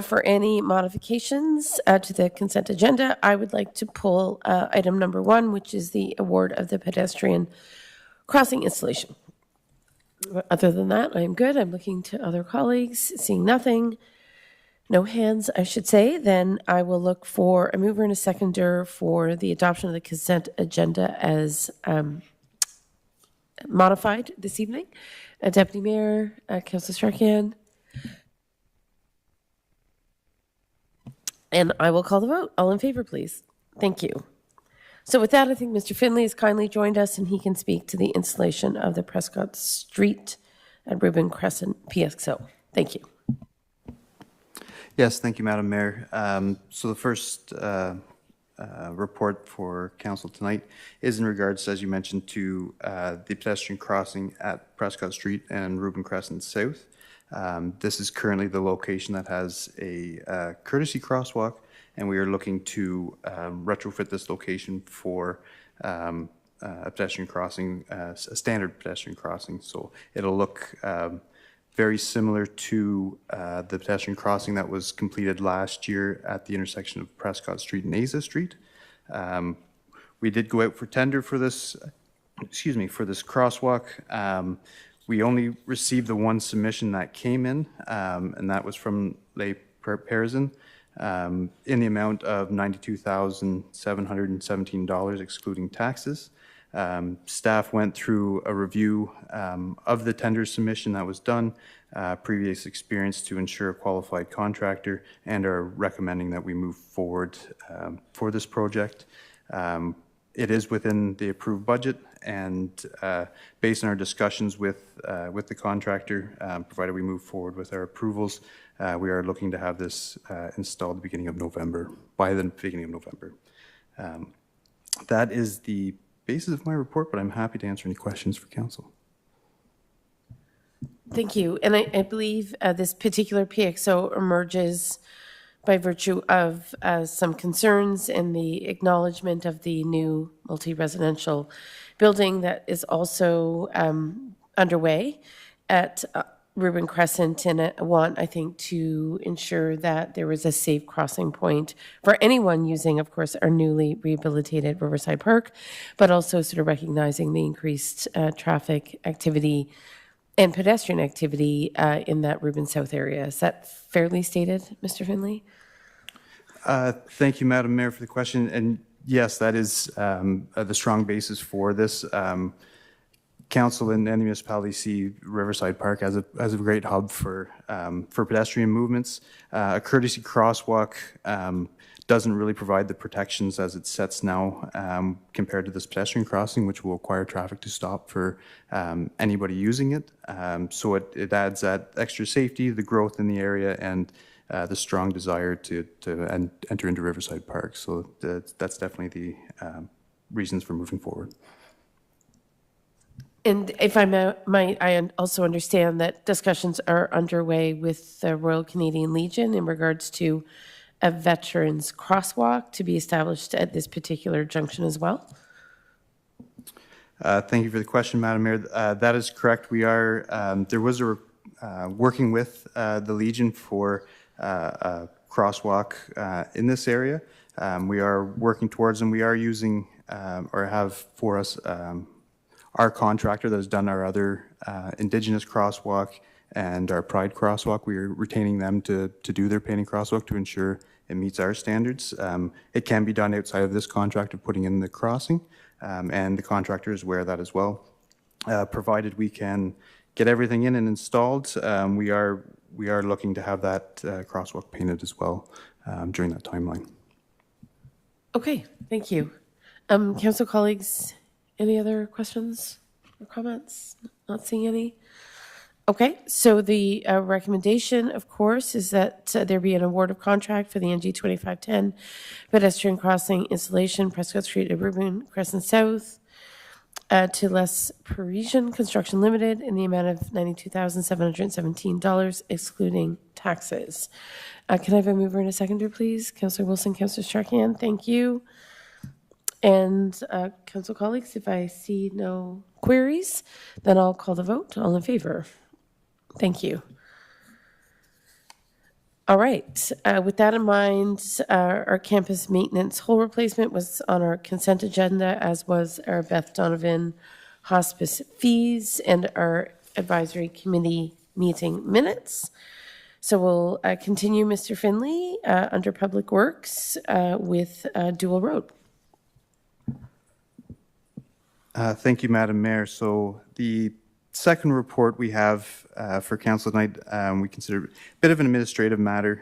for any modifications to the consent agenda. I would like to pull item number 1, which is the award of the pedestrian crossing installation. Other than that, I'm good. I'm looking to other colleagues, seeing nothing. No hands, I should say. Then I will look for a mover and a seconder for the adoption of the consent agenda as modified this evening. Deputy Mayor, Councillor Strachan. And I will call the vote. All in favor, please. Thank you. So with that, I think Mr. Finley has kindly joined us and he can speak to the installation of the Prescott Street and Reuben Crescent PXO. Thank you. Yes, thank you, Madam Mayor. So the first report for council tonight is in regards, as you mentioned, to the pedestrian crossing at Prescott Street and Reuben Crescent South. This is currently the location that has a courtesy crosswalk, and we are looking to retrofit this location for a pedestrian crossing, a standard pedestrian crossing. So it'll look very similar to the pedestrian crossing that was completed last year at the intersection of Prescott Street and Asa Street. We did go out for tender for this, for this crosswalk. We only received the one submission that came in, and that was from Les Parisien, in the amount of $92,717, excluding taxes. Staff went through a review of the tender submission that was done, previous experience to ensure a qualified contractor, and are recommending that we move forward for this project. It is within the approved budget, and based on our discussions with the contractor, provided we move forward with our approvals, we are looking to have this installed by the beginning of November. That is the basis of my report, but I'm happy to answer any questions for council. Thank you. And I believe this particular PXO emerges by virtue of some concerns in the acknowledgement of the new multi-residential building that is also underway at Reuben Crescent, and I want, I think, to ensure that there is a safe crossing point for anyone using, of course, our newly rehabilitated Riverside Park, but also sort of recognizing the increased traffic activity and pedestrian activity in that Reuben South area. Is that fairly stated, Mr. Finley? Thank you, Madam Mayor, for the question. And yes, that is the strong basis for this. Council and the municipality see Riverside Park as a great hub for pedestrian movements. A courtesy crosswalk doesn't really provide the protections as it sets now compared to this pedestrian crossing, which will require traffic to stop for anybody using it. So it adds that extra safety, the growth in the area, and the strong desire to enter into Riverside Park. So that's definitely the reasons for moving forward. And if I might, I also understand that discussions are underway with the Royal Canadian Legion in regards to a veterans crosswalk to be established at this particular junction as well. Thank you for the question, Madam Mayor. That is correct. We are, there was a, working with the Legion for a crosswalk in this area. We are working towards, and we are using, or have for us, our contractor that has done our other Indigenous crosswalk and our Pride crosswalk. We are retaining them to do their painting crosswalk to ensure it meets our standards. It can be done outside of this contract of putting in the crossing, and the contractor is aware of that as well. Provided we can get everything in and installed, we are looking to have that crosswalk painted as well during that timeline. Okay, thank you. Council colleagues, any other questions or comments? Not seeing any. Okay, so the recommendation, of course, is that there be an award of contract for the NG 2510 pedestrian crossing installation, Prescott Street at Rubin Crescent South, to Les Parisian Construction Limited in the amount of $92,717, excluding taxes. Can I have a mover and a seconder, please? Councillor Wilson, Councillor Strachan, thank you. And council colleagues, if I see no queries, then I'll call the vote. All in favor? Thank you. All right. With that in mind, our campus maintenance hole replacement was on our consent agenda, as was our Beth Donovan hospice fees and our advisory committee meeting minutes. So we'll continue, Mr. Finley, under Public Works with Dual Road. Thank you, Madam Mayor. So the second report we have for council tonight, we consider a bit of an administrative matter.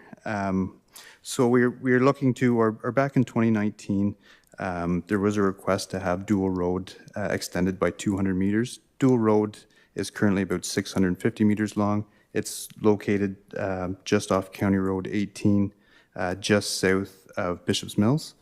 So we're looking to, or back in 2019, there was a request to have Dual Road extended by 200 meters. Dual Road is currently about 650 meters long. It's located just off County Road 18, just south of Bishop's Mills.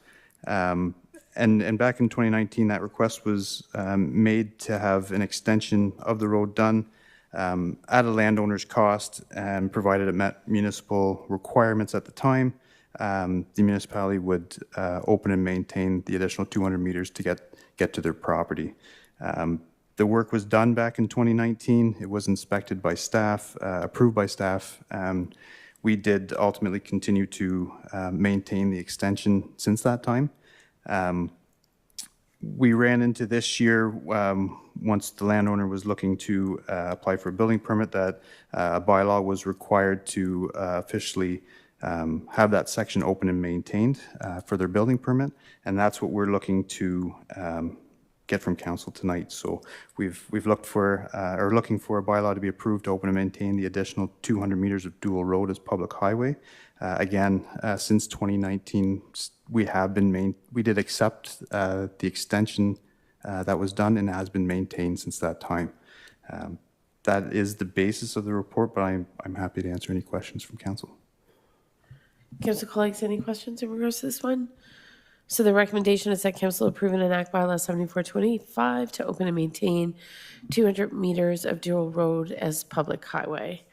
And back in 2019, that request was made to have an extension of the road done at a landowner's cost, and provided it met municipal requirements at the time. The municipality would open and maintain the additional 200 meters to get to their property. The work was done back in 2019. It was inspected by staff, approved by staff. We did ultimately continue to maintain the extension since that time. We ran into this year, once the landowner was looking to apply for a building permit, that a bylaw was required to officially have that section open and maintained for their building permit, and that's what we're looking to get from council tonight. So we've looked for, or looking for a bylaw to be approved to open and maintain the additional 200 meters of Dual Road as public highway. Again, since 2019, we did accept the extension that was done, and has been maintained since that time. That is the basis of the report, but I'm happy to answer any questions from council. Council colleagues, any questions in regards to this one? So the recommendation is that council approve and enact bylaw 7425 to open and maintain 200 meters of Dual Road as public highway.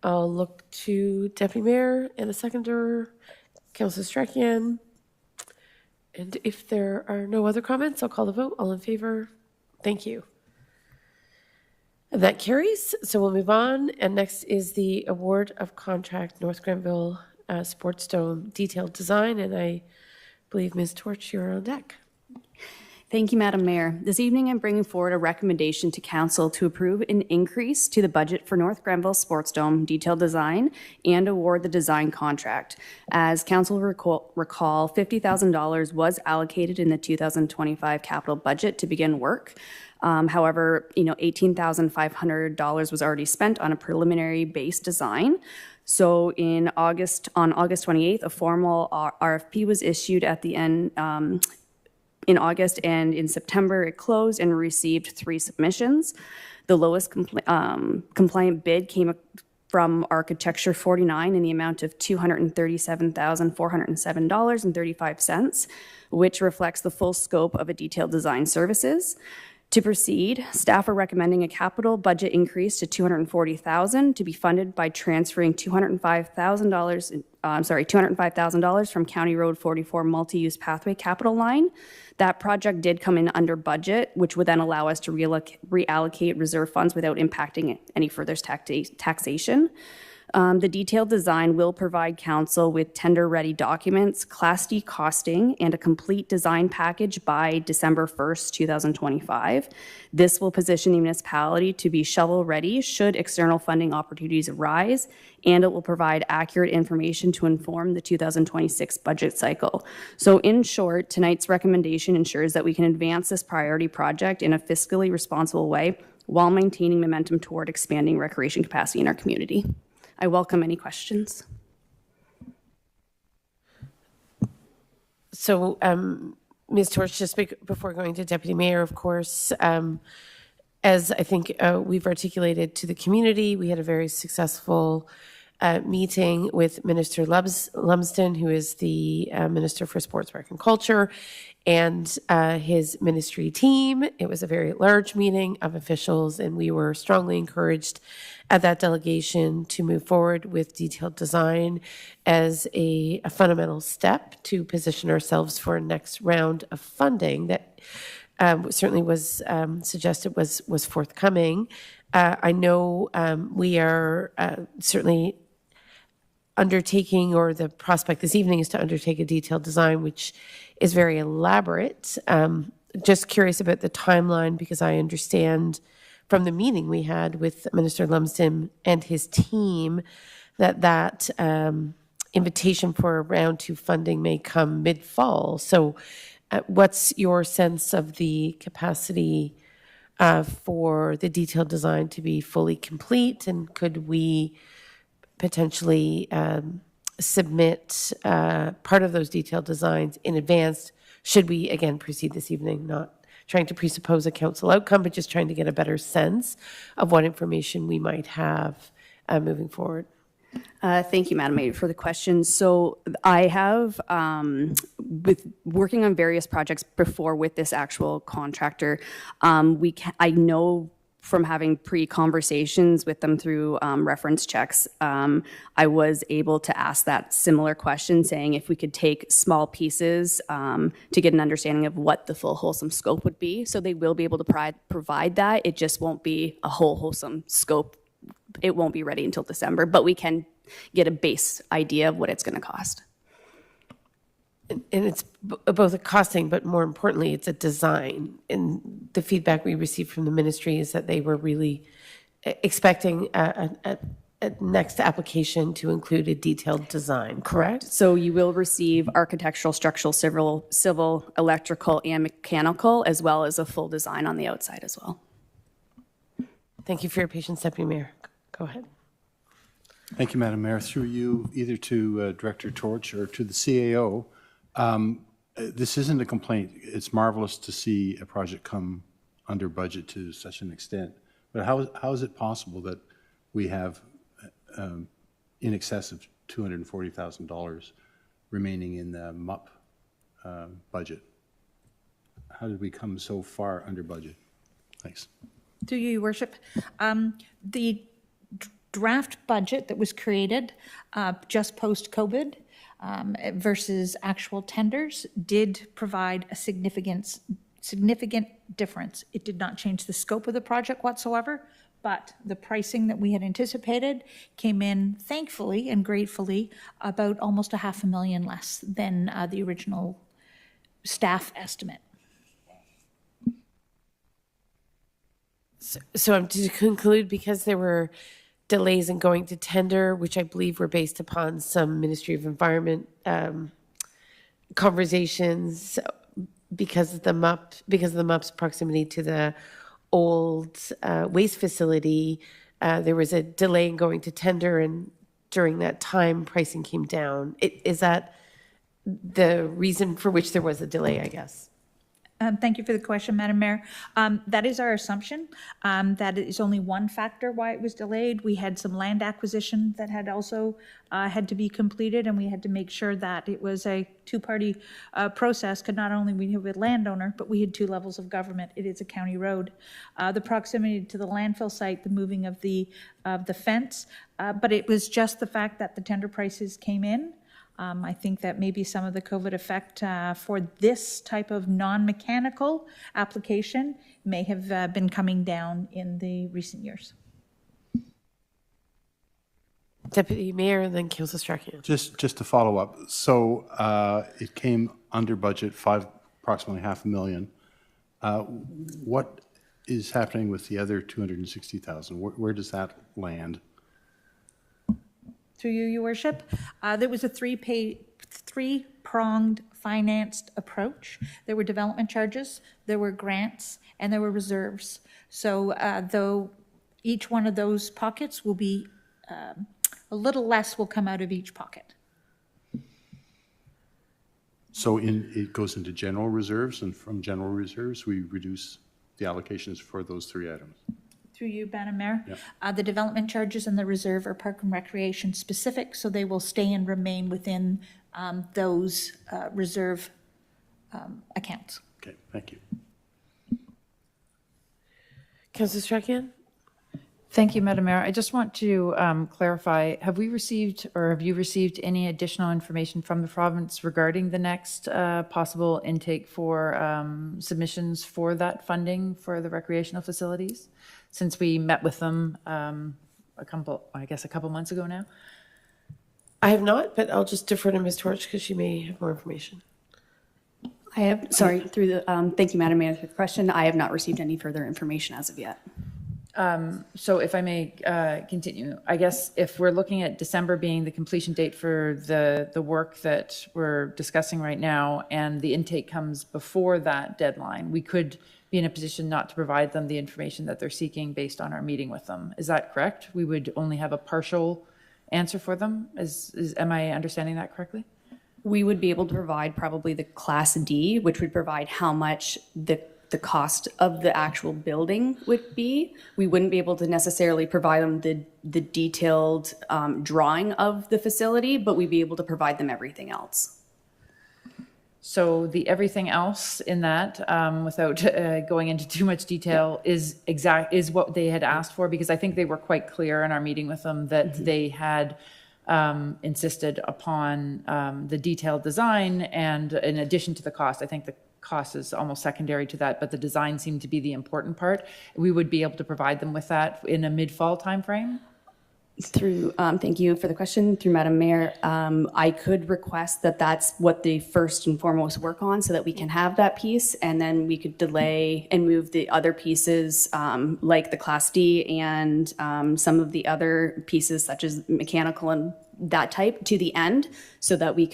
I'll look to Deputy Mayor and a seconder, Councillor Strachan. And if there are no other comments, I'll call the vote. All in favor? Thank you. And that carries. So we'll move on. And next is the award of contract North Grenville Sports Dome detailed design. And I believe Ms. Torch, you're on deck. Thank you, Madam Mayor. This evening, I'm bringing forward a recommendation to Council to approve an increase to the budget for North Grenville Sports Dome detailed design and award the design contract. As Council recall, $50,000 was allocated in the 2025 capital budget to begin work. However, $18,500 was already spent on a preliminary base design. So on August 28th, a formal RFP was issued at the end in August, and in September it closed and received 3 submissions. The lowest compliant bid came from Architecture 49 in the amount of $237,407.35, which reflects the full scope of a detailed design services. To proceed, staff are recommending a capital budget increase to $240,000 to be funded by transferring $205,000 from County Road 44 multi-use pathway capital line. That project did come in under budget, which would then allow us to reallocate reserve funds without impacting any further taxation. The detailed design will provide council with tender-ready documents, Class D costing, and a complete design package by December 1st, 2025. This will position the municipality to be shovel-ready should external funding opportunities arise, and it will provide accurate information to inform the 2026 budget cycle. So in short, tonight's recommendation ensures that we can advance this priority project in a fiscally responsible way while maintaining momentum toward expanding recreation capacity in our community. I welcome any questions. So, Ms. Torch, just before going to Deputy Mayor, of course, as I think we've articulated to the community, we had a very successful meeting with Minister Lumsden, who is the Minister for Sports, Rec and Culture, and his ministry team. It was a very large meeting of officials, and we were strongly encouraged at that delegation to move forward with detailed design as a fundamental step to position ourselves for a next round of funding that certainly was suggested was forthcoming. I know we are certainly undertaking, or the prospect this evening is to undertake a detailed design, which is very elaborate. Just curious about the timeline, because I understand from the meeting we had with Minister Lumsden and his team that invitation for round 2 funding may come mid-fall. So what's your sense of the capacity for the detailed design to be fully complete, and could we potentially submit part of those detailed designs in advance, should we, again, proceed this evening? Not trying to presuppose a council outcome, but just trying to get a better sense of what information we might have moving forward. Thank you, Madam Mayor, for the question. So I have, with working on various projects before with this actual contractor, I know from having pre-conversations with them through reference checks, I was able to ask that similar question, saying if we could take small pieces to get an understanding of what the full wholesome scope would be. So they will be able to provide that. It just won't be a whole wholesome scope. It won't be ready until December, but we can get a base idea of what it's going to cost. And it's both a costing, but more importantly, it's a design. And the feedback we received from the ministry is that they were really expecting a next application to include a detailed design, correct? So you will receive architectural, structural, civil, electrical, and mechanical, as well as a full design on the outside as well. Thank you for your patience, Deputy Mayor. Go ahead. Thank you, Madam Mayor. Through you, either to Director Torch or to the CAO, this isn't a complaint. It's marvelous to see a project come under budget to such an extent. But how is it possible that we have in excess of $240,000 remaining in the MUP budget? How did we come so far under budget? Thanks. Through you, Your Worship. The draft budget that was created just post-COVID versus actual tenders did provide a significant difference. It did not change the scope of the project whatsoever, but the pricing that we had anticipated came in, thankfully and gratefully, about almost $500,000 less than the original staff estimate. So to conclude, because there were delays in going to tender, which I believe were based upon some Ministry of Environment conversations, because of the MUP's proximity to the old waste facility, there was a delay in going to tender, and during that time, pricing came down. Is that the reason for which there was a delay, I guess? Thank you for the question, Madam Mayor. That is our assumption. That is only one factor why it was delayed. We had some land acquisition that had also had to be completed, and we had to make sure that it was a two-party process. Because not only we have a landowner, but we had two levels of government. It is a county road. The proximity to the landfill site, the moving of the fence, but it was just the fact that the tender prices came in. I think that maybe some of the COVID effect for this type of non-mechanical application may have been coming down in the recent years. Deputy Mayor and then Councillor Strachan. Just to follow up, so it came under budget, approximately $500,000. What is happening with the other $260,000? Where does that land? Through you, Your Worship. There was a three-pronged financed approach. There were development charges, there were grants, and there were reserves. So though each one of those pockets will be, a little less will come out of each pocket. So it goes into general reserves, and from general reserves, we reduce the allocations for those 3 items. Through you, Madam Mayor. Yeah. The development charges and the reserve are park and recreation specific, so they will stay and remain within those reserve accounts. Okay, thank you. Councillor Stracan? Thank you, Madam Mayor. I just want to clarify, have we received or have you received any additional information from the province regarding the next possible intake for submissions for that funding for the recreational facilities? Since we met with them a couple months ago now? I have not, but I'll just defer to Ms. Torch because she may have more information. I have, sorry, through the, thank you, Madam Mayor, for the question. I have not received any further information as of yet. So if I may continue, I guess if we're looking at December being the completion date for the work that we're discussing right now, and the intake comes before that deadline, we could be in a position not to provide them the information that they're seeking based on our meeting with them. Is that correct? We would only have a partial answer for them? Am I understanding that correctly? We would be able to provide probably the Class D, which would provide how much the cost of the actual building would be. We wouldn't be able to necessarily provide them the detailed drawing of the facility, but we'd be able to provide them everything else. So the everything else in that, without going into too much detail, is what they had asked for, because I think they were quite clear in our meeting with them that they had insisted upon the detailed design, and in addition to the cost, I think the cost is almost secondary to that, but the design seemed to be the important part. We would be able to provide them with that in a mid-fall timeframe? Through, thank you for the question. Through Madam Mayor, I could request that that's what they first and foremost work on so that we can have that piece, and then we could delay and move the other pieces like the Class D and some of the other pieces such as mechanical and that type to the end so that we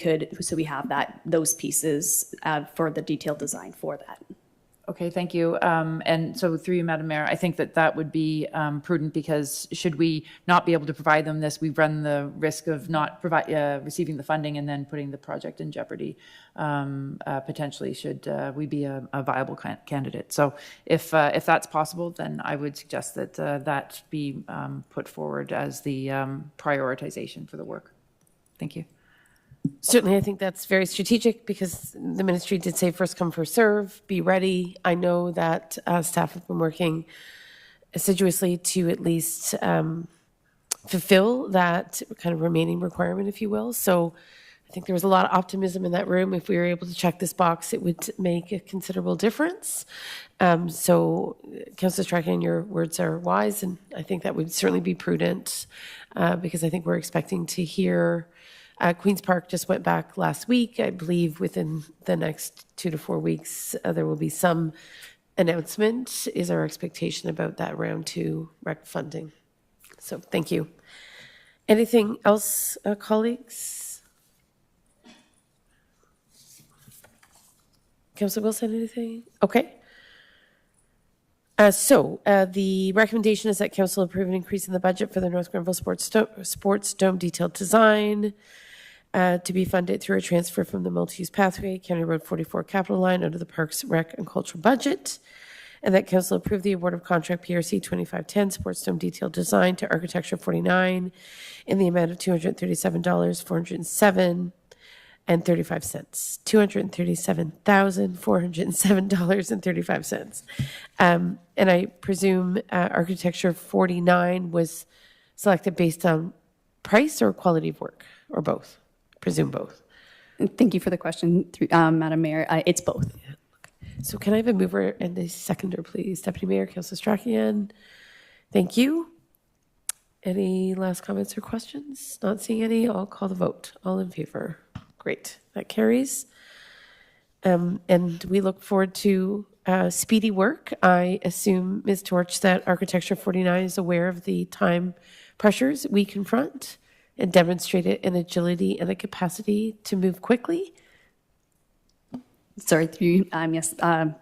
have those pieces for the detailed design for that. Okay, thank you. And so through you, Madam Mayor, I think that would be prudent, because should we not be able to provide them this, we run the risk of not receiving the funding and then putting the project in jeopardy, potentially, should we be a viable candidate. So if that's possible, then I would suggest that that be put forward as the prioritization for the work. Thank you. Certainly, I think that's very strategic because the ministry did say first come, first serve, be ready. I know that staff have been working assiduously to at least fulfill that kind of remaining requirement, if you will. So I think there was a lot of optimism in that room. If we were able to check this box, it would make a considerable difference. So, Councillor Strachan, your words are wise, and I think that would certainly be prudent because I think we're expecting to hear. Queen's Park just went back last week. I believe within the next 2 to 4 weeks, there will be some announcement, is our expectation about that round 2 rec funding. So thank you. Anything else, colleagues? Councillor Wilson, anything? Okay. So the recommendation is that council approve an increase in the budget for the North Grenville Sports Dome detailed design to be funded through a transfer from the multi-use pathway, County Road 44 capital line under the Parks, Rec, and Cultural budget, and that council approve the award of contract PRC 2510 Sports Dome detailed design to Architecture 49 in the amount of $237,407.35. $237,407.35. And I presume Architecture 49 was selected based on price or quality of work, or both? Presume both. Thank you for the question, Madam Mayor. It's both. Yeah. Okay. So can I have a mover and a seconder, please? Deputy Mayor, Councillor Strachan. Thank you. Any last comments or questions? Not seeing any. I'll call the vote. All in favor? Great. That carries. And we look forward to speedy work. I assume, Ms. Torch, that Architecture 49 is aware of the time pressures we confront and demonstrated an agility and a capacity to move quickly. Sorry,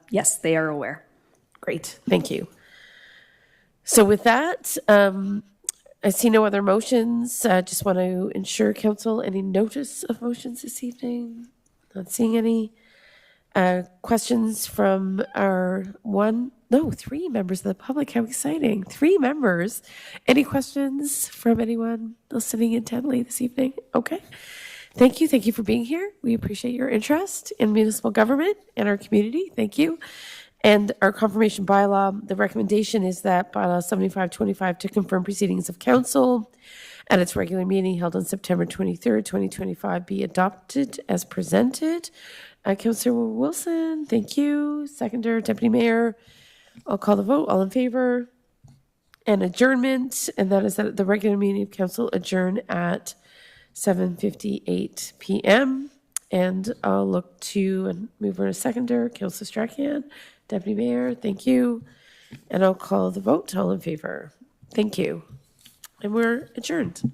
yes, they are aware. Great. Thank you. So with that, I see no other motions. Just want to ensure, Council, any notice of motions this evening? Not seeing any. Questions from our no, 3 members of the public. How exciting. 3 members. Any questions from anyone listening intently this evening? Okay. Thank you. Thank you for being here. We appreciate your interest in municipal government and our community. Thank you. And our confirmation bylaw, the recommendation is that bylaw 7525 to confirm proceedings of council at its regular meeting held on September 23rd, 2025 be adopted as presented. Councillor Wilson, thank you. Seconder, Deputy Mayor, I'll call the vote. All in favor? And adjournment, and that is that the regular meeting of council adjourn at 7:58 p.m. And I'll look to and move on to seconder, Councillor Strachan, Deputy Mayor, thank you. And I'll call the vote. All in favor? Thank you. And we're adjourned.